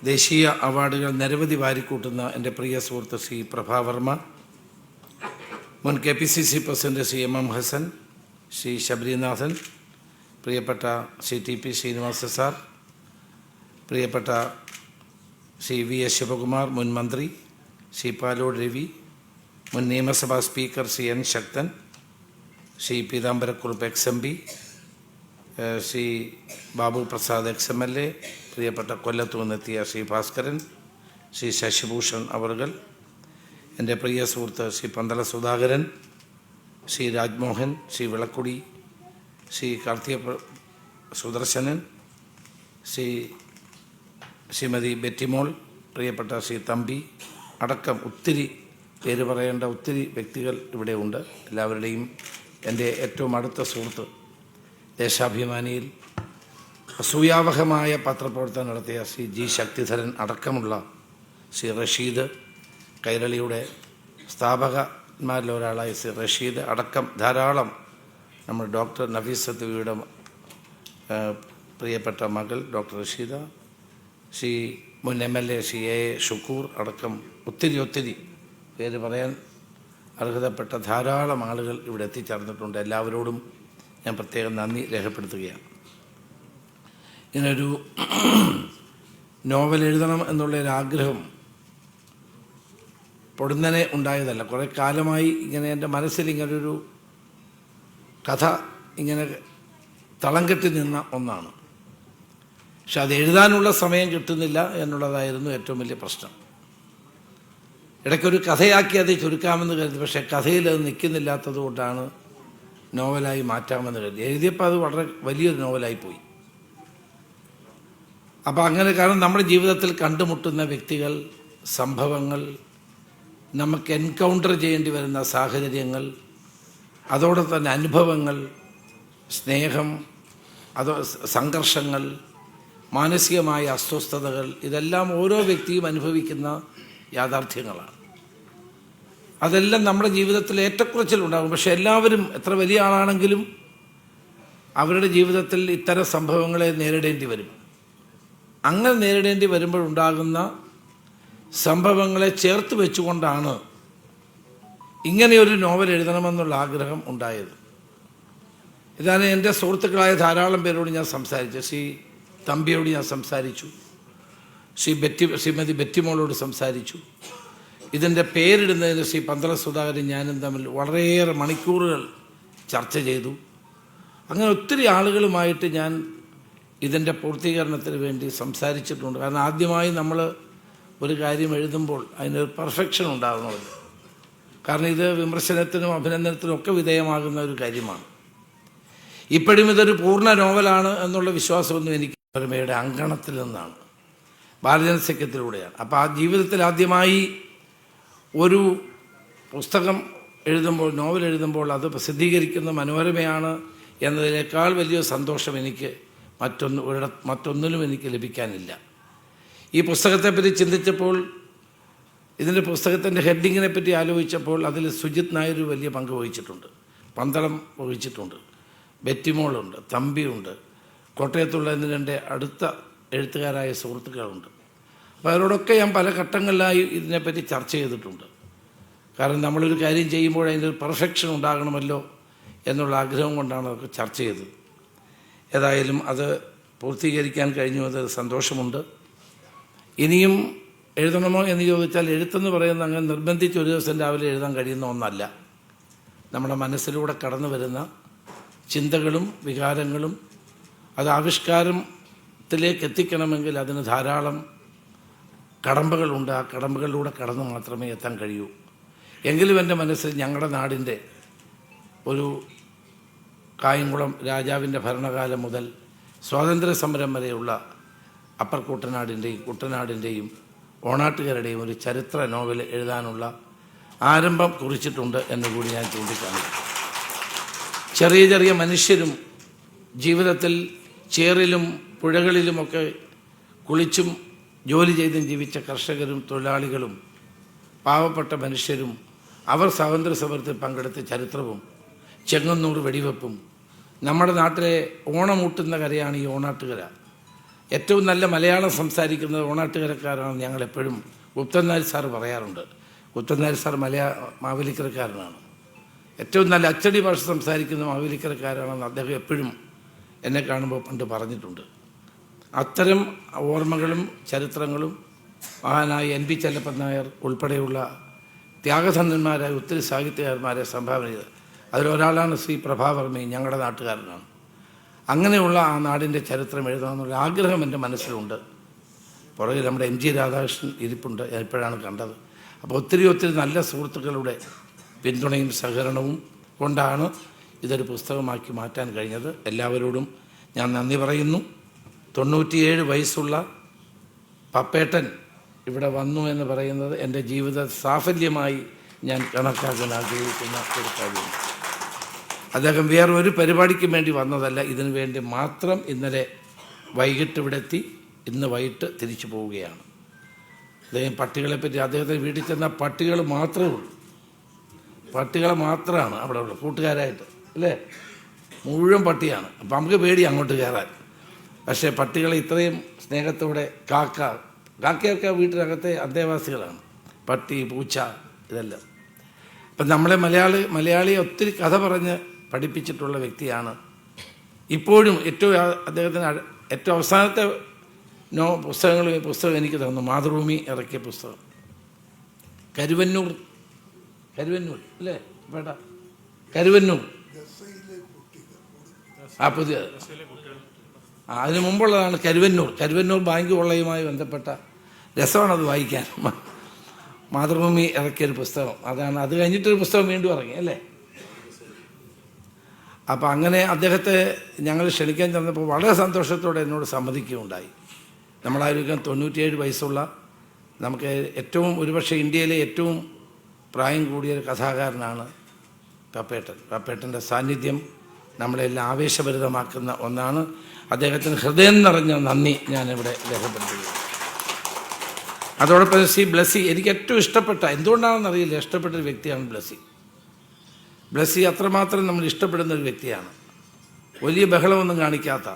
ദേശീയ അവാർഡുകൾ നിരവധി വാരിക്കൂട്ടുന്ന എൻ്റെ പ്രിയ സുഹൃത്ത് ശ്രീ പ്രഭാവർമ്മ, മുൻ KPCC president Shri MM Hassan, Shri Sabarinathan, പ്രിയപ്പെട്ട ശ്രീ TP ശ്രീനിവാസ സാർ, പ്രിയപ്പെട്ട ശ്രീ VS ശിവകുമാർ, മുൻ മന്ത്രി ശ്രീ പാലോട് രവി, മുൻ നിയമസഭാ സ്പീക്കർ ശ്രീ N ശക്തൻ, ശ്രീ പീതാംബരക്കുറുപ്പ് XMP, ശ്രീ ബാബു പ്രസാദ് XMLA, പ്രിയപ്പെട്ട കൊല്ലത്തു നിന്നെത്തിയ ശ്രീ ഭാസ്കരൻ, ശ്രീ ശശിഭൂഷൺ അവറുകൾ, എൻ്റെ പ്രിയ സുഹൃത്ത് ശ്രീ പന്തള സുധാകരൻ, ശ്രീ രാജ്മോഹൻ, ശ്രീ വിളക്കുടി, ശ്രീ കാർത്തിക സുദർശനൻ, ശ്രീമതി ബെറ്റിമോൾ, പ്രിയപ്പെട്ട ശ്രീ തമ്പി അടക്കം ഒത്തിരി പേര് പറയേണ്ട ഒത്തിരി വ്യക്തികൾ ഇവിടെ ഉണ്ട്. എല്ലാവരുടെയും എൻ്റെ ഏറ്റവും അടുത്ത സുഹൃത്ത്, ദേശാഭിമാനിയിൽ അസൂയാവഹമായ പത്രപ്രവർത്തനം നടത്തിയ ശ്രീ ജി ശക്തിധരൻ അടക്കമുള്ള ശ്രീ റഷീദ്, കൈരളിയുടെ സ്ഥാപകന്മാരിൽ ഒരാളായ ശ്രീ റഷീദ് അടക്കം ധാരാളം, നമ്മുടെ ഡോക്ടർ നഫീസത്തുവിയുടെ പ്രിയപ്പെട്ട മകൾ ഡോക്ടർ റഷീദ, ശ്രീ മുൻ MLA ശ്രീ A. ഷുക്കൂർ അടക്കം ഒത്തിരി പേര് പറയാൻ അർഹതപ്പെട്ട ധാരാളം ആളുകൾ ഇവിടെ എത്തിച്ചേർന്നിട്ടുണ്ട്. എല്ലാവരോടും ഞാൻ പ്രത്യേകം നന്ദി രേഖപ്പെടുത്തുകയാണ്. ഇങ്ങനൊരു നോവൽ എഴുതണം എന്നുള്ളൊരാഗ്രഹം പൊടുന്നനെ ഉണ്ടായതല്ല. കുറേ കാലമായി ഇങ്ങനെ എൻ്റെ മനസ്സിൽ ഇങ്ങനൊരു കഥ ഇങ്ങനെ തളം കെട്ടി നിന്ന ഒന്നാണ്. പക്ഷെ അത് എഴുതാനുള്ള സമയം കിട്ടുന്നില്ല എന്നുള്ളതായിരുന്നു ഏറ്റവും വലിയ പ്രശ്നം. ഇടയ്ക്കൊരു കഥയാക്കി അത് ചുരുക്കാമെന്ന് കരുതി, പക്ഷേ കഥയിൽ അത് നിൽക്കുന്നില്ലാത്തത് കൊണ്ടാണ് നോവലായി മാറ്റാമെന്ന് കരുതി. എഴുതിയപ്പോൾ അത് വളരെ വലിയൊരു നോവലായിപ്പോയി. അപ്പോൾ അങ്ങനെ, കാരണം നമ്മുടെ ജീവിതത്തിൽ കണ്ടുമുട്ടുന്ന വ്യക്തികൾ, സംഭവങ്ങൾ, നമുക്ക് എൻകൗണ്ടർ ചെയ്യേണ്ടി വരുന്ന സാഹചര്യങ്ങൾ, അതോടൊപ്പം തന്നെ അനുഭവങ്ങൾ, സ്നേഹം, സംഘർഷങ്ങൾ, മാനസികമായ അസ്വസ്ഥതകൾ, ഇതെല്ലാം ഓരോ വ്യക്തിയും അനുഭവിക്കുന്ന യാഥാർത്ഥ്യങ്ങളാണ്. അതെല്ലാം നമ്മുടെ ജീവിതത്തിൽ ഏറ്റക്കുറച്ചിലുണ്ടാകും. പക്ഷെ എല്ലാവരും എത്ര വലിയ ആളാണെങ്കിലും അവരുടെ ജീവിതത്തിൽ ഇത്തരം സംഭവങ്ങളെ നേരിടേണ്ടി വരും. അങ്ങനെ നേരിടേണ്ടി വരുമ്പോഴുണ്ടാകുന്ന സംഭവങ്ങളെ ചേർത്ത് വെച്ചുകൊണ്ടാണ് ഇങ്ങനെയൊരു നോവൽ എഴുതണമെന്നുള്ള ആഗ്രഹം ഉണ്ടായത്. ഇതാണ് എൻ്റെ സുഹൃത്തുക്കളായ ധാരാളം പേരോട് ഞാൻ സംസാരിച്ചു. ശ്രീ തമ്പിയോട് ഞാൻ സംസാരിച്ചു, ശ്രീമതി ബെറ്റിമോളോട് സംസാരിച്ചു. ഇതിൻ്റെ പേരിടുന്നതിന് ശ്രീ പന്തള സുധാകരൻ ഞാനും തമ്മിൽ വളരെയേറെ മണിക്കൂറുകൾ ചർച്ച ചെയ്തു. അങ്ങനെ ഒത്തിരി ആളുകളുമായിട്ട് ഞാൻ ഇതിൻ്റെ പൂർത്തീകരണത്തിന് വേണ്ടി സംസാരിച്ചിട്ടുണ്ട്. കാരണം ആദ്യമായി നമ്മൾ ഒരു കാര്യം എഴുതുമ്പോൾ അതിനൊരു പെർഫെക്ഷൻ ഉണ്ടാകണമല്ലോ. കാരണം ഇത് വിമർശനത്തിനും അഭിനന്ദനത്തിനും ഒക്കെ വിധേയമാകുന്ന ഒരു കാര്യമാണ്. ഇപ്പോഴും ഇതൊരു പൂർണ്ണ നോവലാണ് എന്നുള്ള വിശ്വാസമൊന്നും എനിക്ക് മനോരമയുടെ അങ്കണത്തിൽ നിന്നാണ്, ബാലജനസഖ്യത്തിലൂടെയാണ്. അപ്പോൾ ആ ജീവിതത്തിൽ ആദ്യമായി ഒരു പുസ്തകം എഴുതുമ്പോൾ, നോവൽ എഴുതുമ്പോൾ അത് പ്രസിദ്ധീകരിക്കുന്ന മനോരമയാണ് എന്നതിനേക്കാൾ വലിയ സന്തോഷം എനിക്ക് മറ്റൊന്നിലും എനിക്ക് ലഭിക്കാനില്ല. ഈ പുസ്തകത്തെപ്പറ്റി ചിന്തിച്ചപ്പോൾ, ഇതിൻ്റെ പുസ്തകത്തിൻ്റെ ഹെഡിങ്ങിനെ പറ്റി ആലോചിച്ചപ്പോൾ അതിൽ സുജിത് നായർ വലിയ പങ്ക് വഹിച്ചിട്ടുണ്ട്, പന്തളം വഹിച്ചിട്ടുണ്ട്, ബെറ്റിമോളുണ്ട്, തമ്പിയുണ്ട്, കോട്ടയത്തുള്ള എൻ്റെ അടുത്ത എഴുത്തുകാരായ സുഹൃത്തുക്കളുണ്ട്. അപ്പോൾ അവരോടൊക്കെ ഞാൻ പല ഘട്ടങ്ങളിലായി ഇതിനെപ്പറ്റി ചർച്ച ചെയ്തിട്ടുണ്ട്. കാരണം നമ്മളൊരു കാര്യം ചെയ്യുമ്പോൾ അതിൻ്റെ ഒരു പെർഫെക്ഷൻ ഉണ്ടാകണമല്ലോ എന്നുള്ള ആഗ്രഹം കൊണ്ടാണ് അതൊക്കെ ചർച്ച ചെയ്തത്. ഏതായാലും അത് പൂർത്തീകരിക്കാൻ കഴിഞ്ഞു, അത് സന്തോഷമുണ്ട്. ഇനിയും എഴുതണമോ എന്ന് ചോദിച്ചാൽ, എഴുത്തെന്ന് പറയുന്നത് അങ്ങനെ നിർബന്ധിച്ച് ഒരു ദിവസം രാവിലെ എഴുതാൻ കഴിയുന്ന ഒന്നല്ല. നമ്മുടെ മനസ്സിലൂടെ കടന്നു വരുന്ന ചിന്തകളും വികാരങ്ങളും അത് ആവിഷ്കാരത്തിലേക്ക് എത്തിക്കണമെങ്കിൽ അതിന് ധാരാളം കടമ്പകളുണ്ട്. ആ കടമ്പകളിലൂടെ കടന്നു മാത്രമേ എത്താൻ കഴിയൂ. എങ്കിലും എൻ്റെ മനസ്സിൽ ഞങ്ങളുടെ നാടിൻ്റെ ഒരു കായംകുളം രാജാവിൻ്റെ ഭരണകാലം മുതൽ സ്വാതന്ത്ര്യ സമരം വരെയുള്ള അപ്പർ കുട്ടനാടിൻ്റെയും ഓണാട്ടുകാരുടെയും ഒരു ചരിത്ര നോവൽ എഴുതാനുള്ള ആരംഭം കുറിച്ചിട്ടുണ്ട് എന്നുകൂടി ഞാൻ ചൂണ്ടിക്കാണിക്കും. ചെറിയ ചെറിയ മനുഷ്യരും ജീവിതത്തിൽ ചേറിലും പുഴകളിലുമൊക്കെ കുളിച്ചും ജോലി ചെയ്തും ജീവിച്ച കർഷകരും തൊഴിലാളികളും പാവപ്പെട്ട മനുഷ്യരും അവർ സ്വാതന്ത്ര്യ സമരത്തിൽ പങ്കെടുത്ത ചരിത്രവും ചെങ്ങന്നൂർ വെടിവെപ്പും, നമ്മുടെ നാട്ടിലെ ഓണമൂട്ടുന്ന കരയാണ് ഈ ഓണാട്ടുകര. ഏറ്റവും നല്ല മലയാളം സംസാരിക്കുന്നത് ഓണാട്ടുകരക്കാരാണ് ഞങ്ങളെപ്പോഴും ഗുപ്തൻ നായർ സാർ പറയാറുണ്ട്. ഗുപ്തൻ നായർ സാർ മാവേലിക്കരക്കാരനാണ്. ഏറ്റവും നല്ല അച്ചടി ഭാഷ സംസാരിക്കുന്ന മാവേലിക്കരക്കാരാണെന്ന് അദ്ദേഹം എപ്പോഴും എന്നെ കാണുമ്പോൾ പണ്ട് പറഞ്ഞിട്ടുണ്ട്. അത്തരം ഓർമ്മകളും ചരിത്രങ്ങളും മഹാനായ NP ചെല്ലപ്പൻ നായർ ഉൾപ്പെടെയുള്ള ത്യാഗധന്യന്മാരായ ഒത്തിരി സാഹിത്യകാരന്മാരെ സംഭാവന ചെയ്തത്. അതിലൊരാളാണ് ശ്രീ പ്രഭാവർമ്മയും ഞങ്ങളുടെ നാട്ടുകാരനാണ്. അങ്ങനെയുള്ള ആ നാടിൻ്റെ ചരിത്രം എഴുതണമെന്നുള്ള ആഗ്രഹം എൻ്റെ മനസ്സിലുണ്ട്. പുറകിൽ നമ്മുടെ MG രാധാകൃഷ്ണൻ ഇരിപ്പുണ്ട്, ഞാൻ ഇപ്പോഴാണ് കണ്ടത്. അപ്പോൾ ഒത്തിരി നല്ല സുഹൃത്തുക്കളുടെ പിന്തുണയും സഹകരണവും കൊണ്ടാണ് ഇതൊരു പുസ്തകമാക്കി മാറ്റാൻ കഴിഞ്ഞത്. എല്ലാവരോടും ഞാൻ നന്ദി പറയുന്നു. 97 വയസ്സുള്ള പപ്പേട്ടൻ ഇവിടെ വന്നു എന്ന് പറയുന്നത് എൻ്റെ ജീവിത സാഫല്യമായി ഞാൻ കണക്കാക്കാൻ ആഗ്രഹിക്കുന്ന ഒരു കാര്യമാണ്. അദ്ദേഹം വേറെ ഒരു പരിപാടിക്കും വേണ്ടി വന്നതല്ല, ഇതിനു വേണ്ടി മാത്രം ഇന്നലെ വൈകിട്ട് ഇവിടെ എത്തി, ഇന്ന് വൈകിട്ട് തിരിച്ചു പോവുകയാണ്. അദ്ദേഹം പട്ടികളെപ്പറ്റി അദ്ദേഹത്തെ വീട്ടിൽ ചെന്നാൽ പട്ടികൾ മാത്രമേ ഉള്ളൂ, പട്ടികളെ മാത്രമാണ് അവിടെ ഉള്ളത് കൂട്ടുകാരായിട്ട്, അല്ലേ? മുഴുവൻ പട്ടിയാണ്. അപ്പം നമുക്ക് പേടി അങ്ങോട്ട് കയറാൻ. പക്ഷേ പട്ടികളെ ഇത്രയും സ്നേഹത്തോടെ കാക്കയൊക്കെ വീട്ടിനകത്തെ അന്തേവാസികളാണ്, പട്ടി പൂച്ച ഇതെല്ലാം. അപ്പം നമ്മളെ മലയാളിയെ ഒത്തിരി കഥ പറഞ്ഞ് പഠിപ്പിച്ചിട്ടുള്ള വ്യക്തിയാണ്. ഇപ്പോഴും അദ്ദേഹത്തിന് ഏറ്റവും അവസാനത്തെ പുസ്തകം എനിക്ക് തന്നു, മാതൃഭൂമി ഇറക്കിയ പുസ്തകം. കരുവന്നൂർ അല്ലേ വേണ്ട, കരുവന്നൂർ പുതിയ അതിന് മുമ്പുള്ളതാണ് കരുവന്നൂർ ബാങ്ക് കൊള്ളയുമായി ബന്ധപ്പെട്ട രസമാണത് വായിക്കാൻ. മാതൃഭൂമി ഇറക്കിയൊരു പുസ്തകം അതാണ്. അത് കഴിഞ്ഞിട്ടൊരു പുസ്തകം വീണ്ടും ഇറങ്ങി, അല്ലേ? അപ്പം അങ്ങനെ അദ്ദേഹത്തെ ഞങ്ങൾ ക്ഷണിക്കാൻ ചെന്നപ്പോൾ വളരെ സന്തോഷത്തോടെ എന്നോട് സമ്മതിക്കുകയുണ്ടായി. നമ്മളായിരിക്കും 97 വയസ്സുള്ള, നമുക്ക് ഏറ്റവും ഒരുപക്ഷെ ഇന്ത്യയിലെ ഏറ്റവും പ്രായം കൂടിയ കഥാകാരനാണ് പപ്പേട്ടൻ്റെ സാന്നിധ്യം നമ്മളെല്ലാം ആവേശഭരിതമാക്കുന്ന ഒന്നാണ്. അദ്ദേഹത്തിന് ഹൃദയം നിറഞ്ഞ നന്ദി ഞാനിവിടെ രേഖപ്പെടുത്തുകയാണ്. അതോടൊപ്പം ബ്ലസ്സി എനിക്ക് ഏറ്റവും ഇഷ്ടപ്പെട്ട, എന്തുകൊണ്ടാണെന്നറിയില്ല, ഇഷ്ടപ്പെട്ടൊരു വ്യക്തിയാണ് ബ്ലസ്സി അത്രമാത്രം നമ്മൾ ഇഷ്ടപ്പെടുന്ന ഒരു വ്യക്തിയാണ്. വലിയ ബഹളമൊന്നും കാണിക്കാത്ത,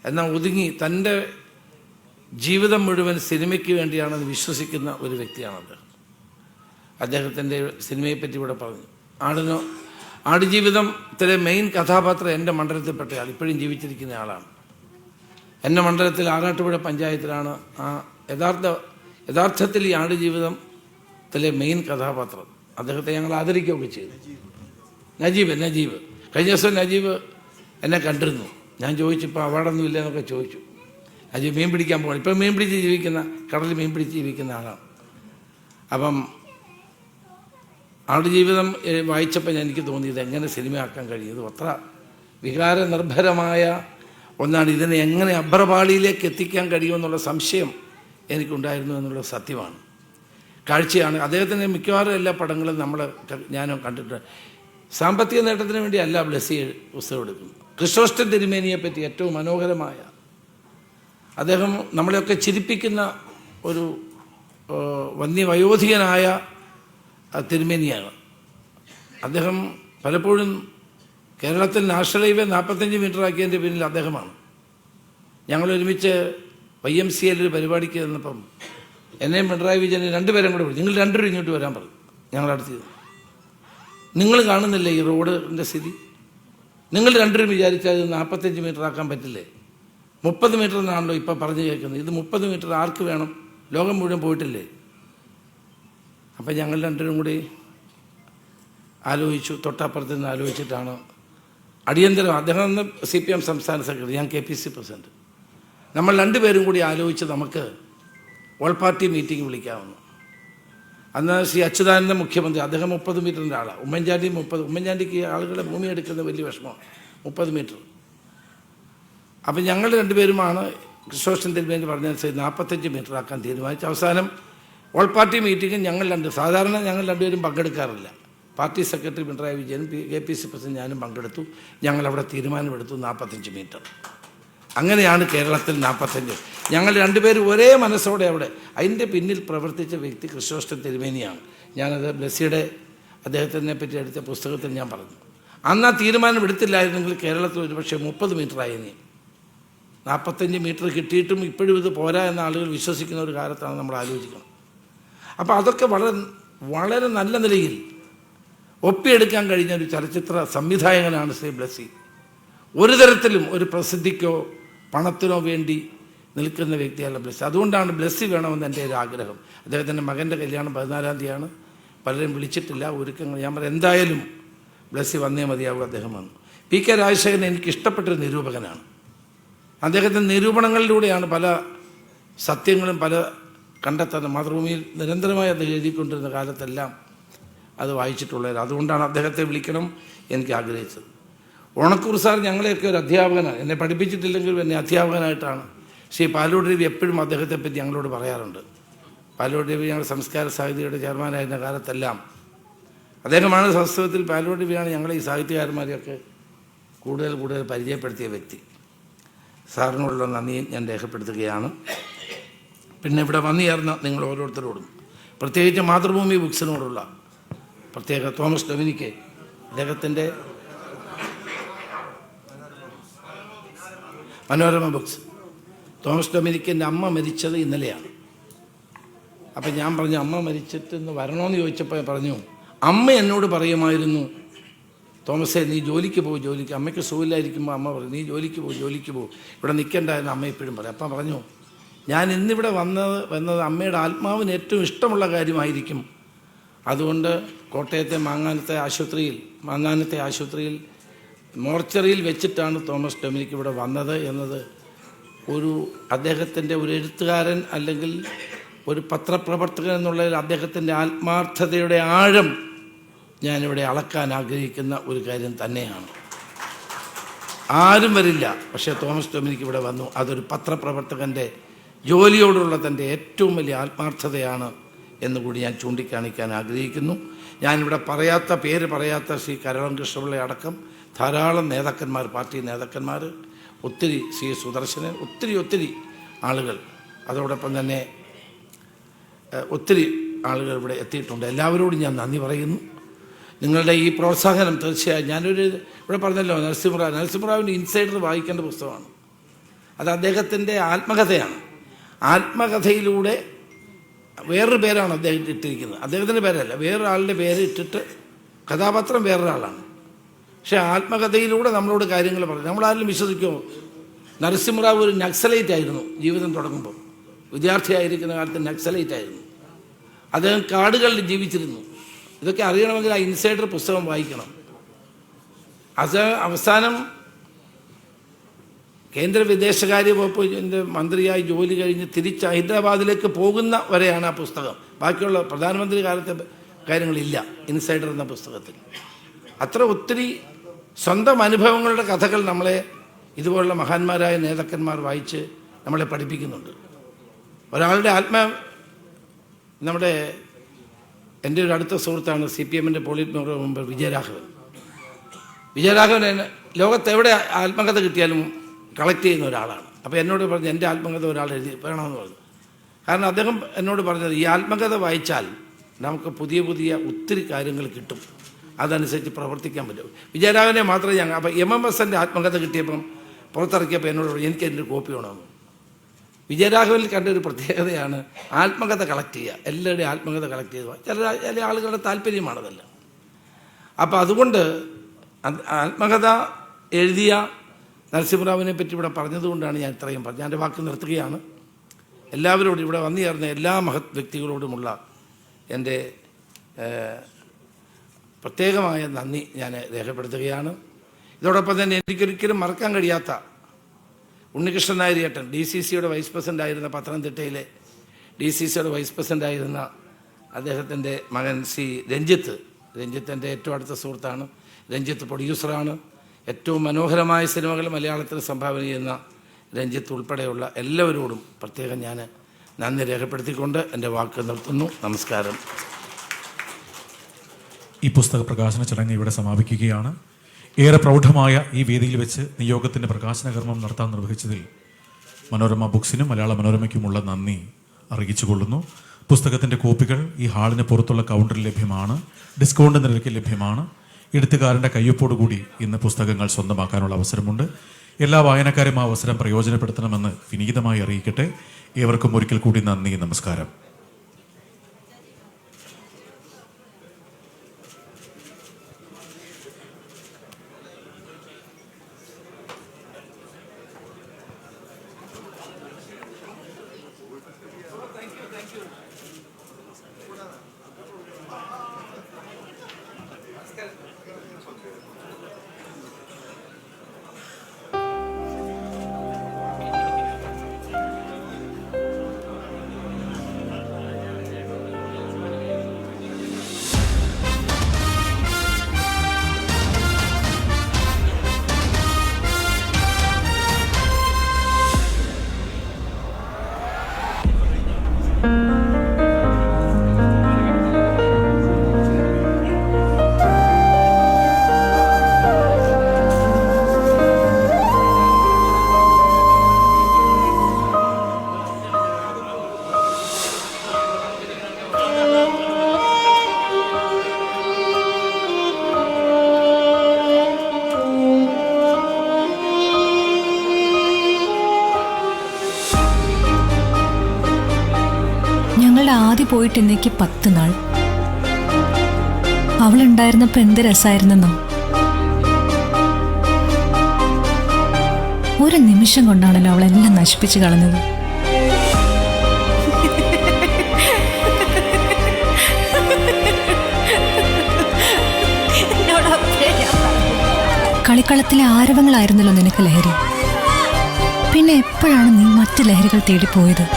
എന്നാൽ ഒതുങ്ങി തൻ്റെ ജീവിതം മുഴുവൻ സിനിമയ്ക്ക് വേണ്ടിയാണെന്ന് വിശ്വസിക്കുന്ന ഒരു വ്യക്തിയാണത്. അദ്ദേഹത്തിൻ്റെ സിനിമയെപ്പറ്റി ഇവിടെ പറഞ്ഞു. ആടുജീവിതത്തിലെ മെയിൻ കഥാപാത്രം എൻ്റെ മണ്ഡലത്തിൽപ്പെട്ടയാൾ, ഇപ്പോഴും ജീവിച്ചിരിക്കുന്ന ആളാണ്. എൻ്റെ മണ്ഡലത്തിൽ ആറാട്ടുപുഴ പഞ്ചായത്തിലാണ് യഥാർത്ഥത്തിൽ ഈ ആടുജീവിതത്തിലെ മെയിൻ കഥാപാത്രം. അദ്ദേഹത്തെ ഞങ്ങൾ ആദരിക്കുകയൊക്കെ ചെയ്തു. നജീബ് കഴിഞ്ഞ ദിവസം നജീബ് എന്നെ കണ്ടിരുന്നു. ഞാൻ ചോദിച്ചു ഇപ്പോൾ അവാർഡൊന്നും ഇല്ല എന്നൊക്കെ ചോദിച്ചു. നജീബ് മീൻ പിടിക്കാൻ പോകണം. ഇപ്പം കടലിൽ മീൻ പിടിച്ച് ജീവിക്കുന്ന ആളാണ്. അപ്പം ആടുജീവിതം വായിച്ചപ്പോൾ എനിക്ക് തോന്നിയത് എങ്ങനെ സിനിമയാക്കാൻ കഴിയും, ഇത് അത്ര വികാരനിർഭരമായ ഒന്നാണ്. ഇതിനെ എങ്ങനെ അഭ്രപാളിയിലേക്ക് എത്തിക്കാൻ കഴിയുമെന്നുള്ള സംശയം എനിക്കുണ്ടായിരുന്നു എന്നുള്ളത് സത്യമാണ്. കാഴ്ചയാണ്. അദ്ദേഹത്തിൻ്റെ മിക്കവാറും എല്ലാ പടങ്ങളും ഞാനും കണ്ടിട്ടുണ്ട്. സാമ്പത്തിക നേട്ടത്തിന് വേണ്ടി അല്ല ബ്ലസ്സി പുസ്തകം എടുക്കുന്നു. ക്രിസോസ്റ്റം തിരുമേനിയെപ്പറ്റി ഏറ്റവും മനോഹരമായ, അദ്ദേഹം നമ്മളെയൊക്കെ ചിരിപ്പിക്കുന്ന ഒരു വന്യവയോധികനായ തിരുമേനിയാണ്. അദ്ദേഹം പലപ്പോഴും കേരളത്തിൽ നാഷണൽ ഹൈവേ 45 മീറ്റർ ആക്കിയതിൻ്റെ പിന്നിൽ അദ്ദേഹമാണ്. ഞങ്ങൾ ഒരുമിച്ച് YMCA ഒരു പരിപാടിക്ക് ചെന്നപ്പം എന്നെയും പിണറായി വിജയനെ രണ്ടുപേരും കൂടെ വിളിച്ചു. നിങ്ങൾ രണ്ടുപേരും ഇങ്ങോട്ട് വരാൻ പറഞ്ഞു. ഞങ്ങളടുത്ത് നിങ്ങൾ കാണുന്നില്ലേ ഈ റോഡിൻ്റെ സ്ഥിതി? നിങ്ങൾ രണ്ടുപേരും വിചാരിച്ചാൽ ഇത് 45 മീറ്റർ ആക്കാൻ പറ്റില്ലേ? 30 മീറ്റർ എന്നാണല്ലോ ഇപ്പം പറഞ്ഞു കേൾക്കുന്നത്. ഇത് 30 മീറ്റർ ആർക്ക് വേണം? ലോകം മുഴുവൻ പോയിട്ടില്ലേ? അപ്പം ഞങ്ങൾ രണ്ടുപേരും കൂടി ആലോചിച്ചു. തൊട്ടപ്പുറത്ത് നിന്ന് ആലോചിച്ചിട്ടാണ് അടിയന്തരം, അദ്ദേഹം അന്ന് CPM സംസ്ഥാന സെക്രട്ടറി, ഞാൻ KPC പ്രസിഡന്റ്, നമ്മൾ രണ്ടുപേരും കൂടി ആലോചിച്ച് നമുക്ക് ഓൾ പാർട്ടി മീറ്റിംഗ് വിളിക്കാമെന്ന്. അന്ന് ശ്രീ അച്യുതാനന്ദൻ മുഖ്യമന്ത്രി, അദ്ദേഹം 30 മീറ്ററിൻ്റെ ആളാണ്. ഉമ്മൻചാണ്ടിക്ക് ആളുകളെ ഭൂമി എടുക്കുന്നത് വലിയ വിഷമമാണ്, 30 മീറ്റർ. അപ്പം ഞങ്ങൾ രണ്ടുപേരുമാണ് ക്രിസോസ്റ്റം തിരുമേനി പറഞ്ഞനുസരിച്ച് 45 മീറ്റർ ആക്കാൻ തീരുമാനിച്ചു. അവസാനം ഓൾ പാർട്ടി മീറ്റിംഗ് സാധാരണ ഞങ്ങൾ രണ്ടുപേരും പങ്കെടുക്കാറില്ല. പാർട്ടി സെക്രട്ടറി പിണറായി വിജയനും KPC പ്രസിഡന്റ് ഞാനും പങ്കെടുത്തു. ഞങ്ങളവിടെ തീരുമാനമെടുത്തു 45 മീറ്റർ. അങ്ങനെയാണ് കേരളത്തിൽ 45. ഞങ്ങൾ രണ്ടുപേരും ഒരേ മനസ്സോടെ അവിടെ. അതിൻ്റെ പിന്നിൽ പ്രവർത്തിച്ച വ്യക്തി ക്രിസോസ്റ്റം തിരുമേനിയാണ്. ഞാനത് ബ്ലസ്സിയുടെ അദ്ദേഹത്തിനെ പറ്റി എടുത്ത പുസ്തകത്തിൽ ഞാൻ പറഞ്ഞു. അന്ന് ആ തീരുമാനം എടുത്തില്ലായിരുന്നെങ്കിൽ കേരളത്തിൽ ഒരുപക്ഷെ 30 മീറ്റർ ആയിരുന്നു. 45 മീറ്റർ കിട്ടിയിട്ടും ഇപ്പോഴും ഇത് പോരാ എന്ന ആളുകൾ വിശ്വസിക്കുന്ന ഒരു കാലത്താണ് നമ്മൾ ആലോചിക്കണം. അപ്പോൾ അതൊക്കെ വളരെ നല്ല നിലയിൽ ഒപ്പിയെടുക്കാൻ കഴിഞ്ഞ ഒരു ചലച്ചിത്ര സംവിധായകനാണ് ശ്രീ ബ്ലസ്സി. ഒരു തരത്തിലും ഒരു പ്രസിദ്ധിക്കോ പണത്തിനോ വേണ്ടി നിൽക്കുന്ന വ്യക്തിയല്ല ബ്ലസ്സി. അതുകൊണ്ടാണ് ബ്ലസ്സി വേണമെന്ന് എൻ്റെ ഒരു ആഗ്രഹം. അദ്ദേഹത്തിൻ്റെ മകൻ്റെ കല്യാണം 14-ാം തീയതിയാണ്. പലരും വിളിച്ചിട്ടില്ല, ഒരുക്കങ്ങൾ. ഞാൻ പറയാം എന്തായാലും ബ്ലസ്സി വന്നേ മതിയാവും. അദ്ദേഹം വന്നു. PK രാജശേഖരൻ എനിക്ക് ഇഷ്ടപ്പെട്ടൊരു നിരൂപകനാണ്. അദ്ദേഹത്തിൻ്റെ നിരൂപണങ്ങളിലൂടെയാണ് പല സത്യങ്ങളും പല കണ്ടെത്താൻ മാതൃഭൂമിയിൽ നിരന്തരമായി അദ്ദേഹം എഴുതിക്കൊണ്ടിരുന്ന കാലത്തെല്ലാം അത് വായിച്ചിട്ടുള്ളത്. അതുകൊണ്ടാണ് അദ്ദേഹത്തെ വിളിക്കണം എനിക്ക് ആഗ്രഹിച്ചത്. ഓണക്കൂർ സാർ ഞങ്ങളെയൊക്കെ ഒരു അധ്യാപകനാണ്. എന്നെ പഠിപ്പിച്ചിട്ടില്ലെങ്കിലും എന്നെ അധ്യാപകനായിട്ടാണ് ശ്രീ പാലോട് രവി എപ്പോഴും അദ്ദേഹത്തെ പറ്റി ഞങ്ങളോട് പറയാറുണ്ട്. പാലോട് രവി ഞങ്ങൾ സംസ്കാര സാഹിത്യയുടെ ചെയർമാനായിരുന്ന കാലത്തെല്ലാം അദ്ദേഹമാണ് വാസ്തവത്തിൽ പാലോട് രവിയാണ് ഞങ്ങളെ ഈ സാഹിത്യകാരന്മാരെയൊക്കെ കൂടുതൽ പരിചയപ്പെടുത്തിയ വ്യക്തി. സാറിനോടുള്ള നന്ദിയും ഞാൻ രേഖപ്പെടുത്തുകയാണ്. പിന്നെ ഇവിടെ വന്നു ചേർന്ന നിങ്ങൾ ഓരോരുത്തരോടും, പ്രത്യേകിച്ച് മാതൃഭൂമി ബുക്സിനോടുള്ള പ്രത്യേക തോമസ് ഡൊമിനിക്ക്, അദ്ദേഹത്തിൻ്റെ മനോരമ ബുക്സ്, തോമസ് ഡൊമിനിക്കിൻ്റെ അമ്മ മരിച്ചത് ഇന്നലെയാണ്. അപ്പം ഞാൻ പറഞ്ഞു അമ്മ മരിച്ചിട്ട് വരണമെന്ന് ചോദിച്ചപ്പോൾ പറഞ്ഞു അമ്മ എന്നോട് പറയുമായിരുന്നു, തോമസേ നീ ജോലിക്ക് പോകും, ജോലിക്ക്. അമ്മയ്ക്ക് സുഖമില്ലായിരിക്കുമ്പോൾ അമ്മ പറയും നീ ജോലിക്ക് പോകും, ഇവിടെ നിൽക്കേണ്ടായെന്ന് അമ്മ എപ്പോഴും പറയും. അപ്പം പറഞ്ഞു ഞാൻ ഇന്നിവിടെ വന്നത് അമ്മയുടെ ആത്മാവിന് ഏറ്റവും ഇഷ്ടമുള്ള കാര്യമായിരിക്കും. അതുകൊണ്ട് കോട്ടയത്തെ മാങ്ങാനത്തെ ആശുപത്രിയിൽ മോർച്ചറിയിൽ വെച്ചിട്ടാണ് തോമസ് ഡൊമിനിക്ക് ഇവിടെ വന്നത് എന്നത് അദ്ദേഹത്തിൻ്റെ ഒരു എഴുത്തുകാരൻ അല്ലെങ്കിൽ ഒരു പത്രപ്രവർത്തകൻ എന്നുള്ളതിൽ അദ്ദേഹത്തിൻ്റെ ആത്മാർത്ഥതയുടെ ആഴം ഞാനിവിടെ അളക്കാൻ ആഗ്രഹിക്കുന്ന ഒരു കാര്യം തന്നെയാണ്. ആരും വരില്ല, പക്ഷേ തോമസ് ഡൊമിനിക്ക് ഇവിടെ വന്നു. അതൊരു പത്രപ്രവർത്തകൻ്റെ ജോലിയോടുള്ള തൻ്റെ ഏറ്റവും വലിയ ആത്മാർത്ഥതയാണ് എന്നുകൂടി ഞാൻ ചൂണ്ടിക്കാണിക്കാൻ ആഗ്രഹിക്കുന്നു. ഞാനിവിടെ പേര് പറയാത്ത ശ്രീ കരളം കൃഷ്ണപിള്ള അടക്കം ധാരാളം നേതാക്കന്മാർ, പാർട്ടി നേതാക്കന്മാർ, ഒത്തിരി ശ്രീ സുദർശനൻ, ഒത്തിരി ആളുകൾ, അതോടൊപ്പം തന്നെ ഒത്തിരി ആളുകൾ ഇവിടെ എത്തിയിട്ടുണ്ട്. എല്ലാവരോടും ഞാൻ നന്ദി പറയുന്നു. നിങ്ങളുടെ ഈ പ്രോത്സാഹനം തീർച്ചയായും ഇവിടെ പറഞ്ഞല്ലോ നരസിംഹറാവിൻ്റെ ഇൻസൈഡർ വായിക്കേണ്ട പുസ്തകമാണ്. അത് അദ്ദേഹത്തിൻ്റെ ആത്മകഥയാണ്. ആത്മകഥയിലൂടെ വേറൊരു പേരാണ് അദ്ദേഹം ഇട്ടിരിക്കുന്നത്. അദ്ദേഹത്തിൻ്റെ പേരല്ല, വേറൊരാളുടെ പേര് ഇട്ടിട്ട് കഥാപാത്രം വേറൊരാളാണ്. പക്ഷേ ആത്മകഥയിലൂടെ നമ്മളോട് കാര്യങ്ങൾ പറഞ്ഞു. നമ്മളാരും വിശ്വസിക്കുമോ? നരസിംഹറാവു ഒരു നക്സലൈറ്റ് ആയിരുന്നു. ജീവിതം തുടങ്ങുമ്പോൾ വിദ്യാർത്ഥിയായിരിക്കുന്ന കാലത്ത് നക്സലൈറ്റ് ആയിരുന്നു. അദ്ദേഹം കാടുകളിൽ ജീവിച്ചിരുന്നു. ഇതൊക്കെ അറിയണമെങ്കിൽ ആ ഇൻസൈഡർ പുസ്തകം വായിക്കണം. അത് അവസാനം കേന്ദ്ര വിദേശകാര്യ വകുപ്പിൻ്റെ മന്ത്രിയായി ജോലി കഴിഞ്ഞ് തിരിച്ച് ഹൈദരാബാദിലേക്ക് പോകുന്ന വരെയാണ് ആ പുസ്തകം. ബാക്കിയുള്ള പ്രധാനമന്ത്രി കാലത്തെ കാര്യങ്ങളില്ല ഇൻസൈഡർ എന്ന പുസ്തകത്തിൽ. അത്ര ഒത്തിരി സ്വന്തം അനുഭവങ്ങളുടെ കഥകൾ നമ്മളെ ഇതുപോലുള്ള മഹാന്മാരായ നേതാക്കന്മാർ വായിച്ച് നമ്മളെ പഠിപ്പിക്കുന്നുണ്ട്. ഒരാളുടെ എൻ്റെ ഒരു അടുത്ത സുഹൃത്താണ് CPM-ൻ്റെ പോളിറ്റ് ബ്യൂറോ മെമ്പർ വിജയരാഘവൻ ലോകത്ത് എവിടെ ആത്മകഥ കിട്ടിയാലും കളക്ട് ചെയ്യുന്ന ഒരാളാണ്. അപ്പോൾ എന്നോട് പറഞ്ഞു എൻ്റെ ആത്മകഥ ഒരാൾ എഴുതി വേണമെന്ന് പറഞ്ഞു. കാരണം അദ്ദേഹം എന്നോട് പറഞ്ഞത് ഈ ആത്മകഥ വായിച്ചാൽ നമുക്ക് പുതിയ ഒത്തിരി കാര്യങ്ങൾ കിട്ടും, അതനുസരിച്ച് പ്രവർത്തിക്കാൻ പറ്റും. വിജയരാഘവനെ മാത്രമേ അപ്പോൾ MMSൻ്റെ ആത്മകഥ കിട്ടിയപ്പം പുറത്തിറക്കിയപ്പോൾ എന്നോട് പറഞ്ഞു എനിക്ക് എൻ്റെ കോപ്പി വേണമെന്ന്. വിജയരാഘവനിൽ കണ്ട ഒരു പ്രത്യേകതയാണ് ആത്മകഥ കളക്ട് ചെയ്യുക. എല്ലാവരുടെയും ആത്മകഥ കളക്ട് ചെയ്ത് ചില ആളുകളുടെ താല്പര്യമാണതല്ല. അപ്പോൾ അതുകൊണ്ട് ആത്മകഥ എഴുതിയ നരസിംഹറാവിനെ പറ്റി ഇവിടെ പറഞ്ഞതുകൊണ്ടാണ് ഞാൻ ഇത്രയും പറഞ്ഞത്. ഞാൻ എൻ്റെ വാക്ക് നിർത്തുകയാണ്. എല്ലാവരോടും ഇവിടെ വന്നു ചേർന്ന എല്ലാ മഹത് വ്യക്തികളോടുമുള്ള എൻ്റെ പ്രത്യേകമായ നന്ദി ഞാൻ രേഖപ്പെടുത്തുകയാണ്. ഇതോടൊപ്പം തന്നെ എനിക്കൊരിക്കലും മറക്കാൻ കഴിയാത്ത ഉണ്ണികൃഷ്ണൻ നായർ ചേട്ടൻ, DCCയുടെ വൈസ് പ്രസിഡൻ്റായിരുന്ന പത്തനംതിട്ടയിലെ DCCയുടെ വൈസ് പ്രസിഡൻ്റായിരുന്ന അദ്ദേഹത്തിൻ്റെ മകൻ ശ്രീ രഞ്ജിത്ത് എൻ്റെ ഏറ്റവും അടുത്ത സുഹൃത്താണ്. രഞ്ജിത്ത് പ്രൊഡ്യൂസറാണ്. ഏറ്റവും മനോഹരമായ സിനിമകൾ മലയാളത്തിൽ സംഭാവന ചെയ്യുന്ന രഞ്ജിത്ത് ഉൾപ്പെടെയുള്ള എല്ലാവരോടും പ്രത്യേകം ഞാൻ നന്ദി രേഖപ്പെടുത്തിക്കൊണ്ട് എൻ്റെ വാക്ക് നിർത്തുന്നു. നമസ്കാരം. ഈ പുസ്തക പ്രകാശന ചടങ്ങ് ഇവിടെ സമാപിക്കുകയാണ്. ഏറെ പ്രൗഢമായ ഈ വേദിയിൽ വെച്ച് നിയോഗത്തിൻ്റെ പ്രകാശന കർമ്മം നടത്താൻ നിർവഹിച്ചതിൽ മനോരമ ബുക്സിനും മലയാള മനോരമയ്ക്കുമുള്ള നന്ദി അറിയിച്ചുകൊള്ളുന്നു. പുസ്തകത്തിൻ്റെ കോപ്പികൾ ഈ ഹാളിന് പുറത്തുള്ള കൗണ്ടറിൽ ലഭ്യമാണ്. ഡിസ്കൗണ്ട് നിരക്കിൽ ലഭ്യമാണ്. എഴുത്തുകാരൻ്റെ കയ്യൊപ്പോടുകൂടി ഇന്ന് പുസ്തകങ്ങൾ സ്വന്തമാക്കാനുള്ള അവസരമുണ്ട്. എല്ലാ വായനക്കാരും ആ അവസരം പ്രയോജനപ്പെടുത്തണമെന്ന് വിനീതമായി അറിയിക്കട്ടെ. ഏവർക്കും ഒരിക്കൽ കൂടി നന്ദി, നമസ്കാരം. ഞങ്ങളുടെ ആദ്യ പോയിട്ട് ഇന്നേക്ക് 10 നാൾ. അവളുണ്ടായിരുന്നപ്പോ എന്ത് രസമായിരുന്നെന്നോ. ഒരു നിമിഷം കൊണ്ടാണല്ലോ അവളെല്ലാം നശിപ്പിച്ചു കളഞ്ഞത്. കളിക്കളത്തിലെ ആരവങ്ങളായിരുന്നല്ലോ നിനക്ക് ലഹരി. പിന്നെ എപ്പോഴാണ് നീ മറ്റ് ലഹരികൾ തേടിപ്പോയത്?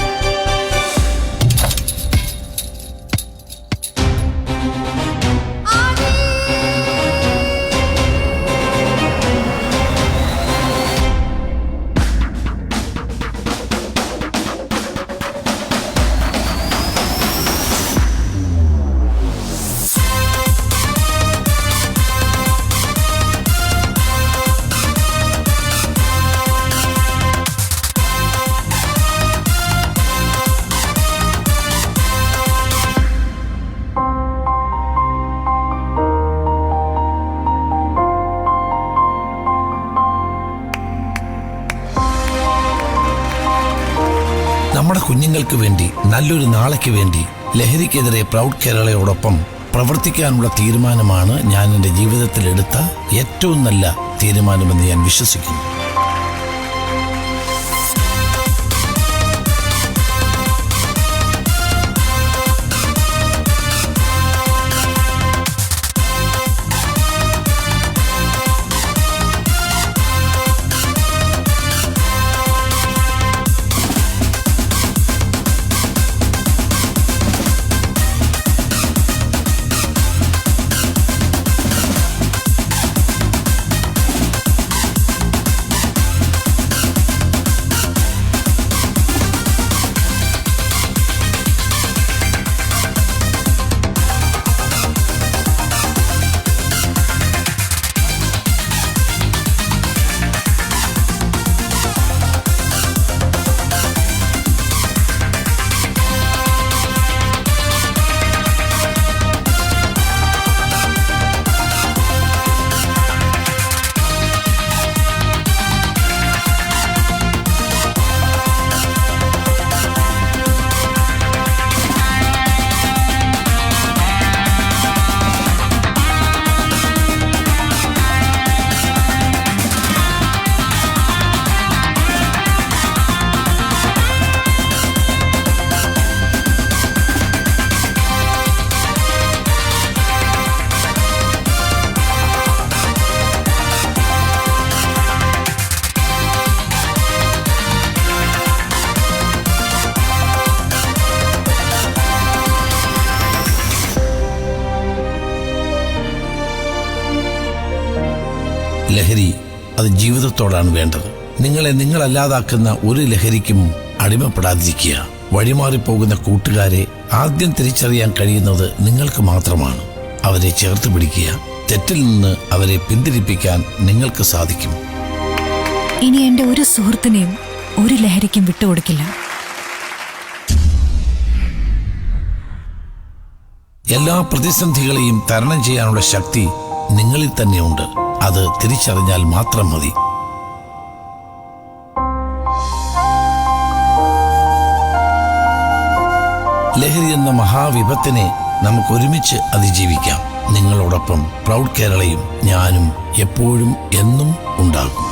നമ്മുടെ കുഞ്ഞുങ്ങൾക്ക് വേണ്ടി, നല്ലൊരു നാളേക്ക് വേണ്ടി ലഹരിക്കെതിരെ പ്രൗഢ് കേരളയോടൊപ്പം പ്രവർത്തിക്കാനുള്ള തീരുമാനമാണ് ഞാൻ എൻ്റെ ജീവിതത്തിലെടുത്ത ഏറ്റവും നല്ല തീരുമാനമെന്ന് ഞാൻ വിശ്വസിക്കുന്നു. ലഹരി അത് ജീവിതത്തോടാണ് വേണ്ടത്. നിങ്ങളെ നിങ്ങളല്ലാതാക്കുന്ന ഒരു ലഹരിക്കും അടിമപ്പെടാതിരിക്കുക. വഴിമാറിപ്പോകുന്ന കൂട്ടുകാരെ ആദ്യം തിരിച്ചറിയാൻ കഴിയുന്നത് നിങ്ങൾക്ക് മാത്രമാണ്. അവരെ ചേർത്ത് പിടിക്കുക. തെറ്റിൽ നിന്ന് അവരെ പിന്തിരിപ്പിക്കാൻ നിങ്ങൾക്ക് സാധിക്കും. ഇനി എന്റെ ഒരു സുഹൃത്തിനെയും ഒരു ലഹരിക്കും വിട്ടുകൊടുക്കില്ല. എല്ലാ പ്രതിസന്ധികളെയും തരണം ചെയ്യാനുള്ള ശക്തി നിങ്ങളിൽ തന്നെയുണ്ട്. അത് തിരിച്ചറിഞ്ഞാൽ മാത്രം മതി. ലഹരി എന്ന മഹാവിപത്തിനെ നമുക്ക് ഒരുമിച്ച് അതിജീവിക്കാം. നിങ്ങളോടൊപ്പം പ്രൗഢ് കേരളയും ഞാനും എപ്പോഴും എന്നും ഉണ്ടാകും.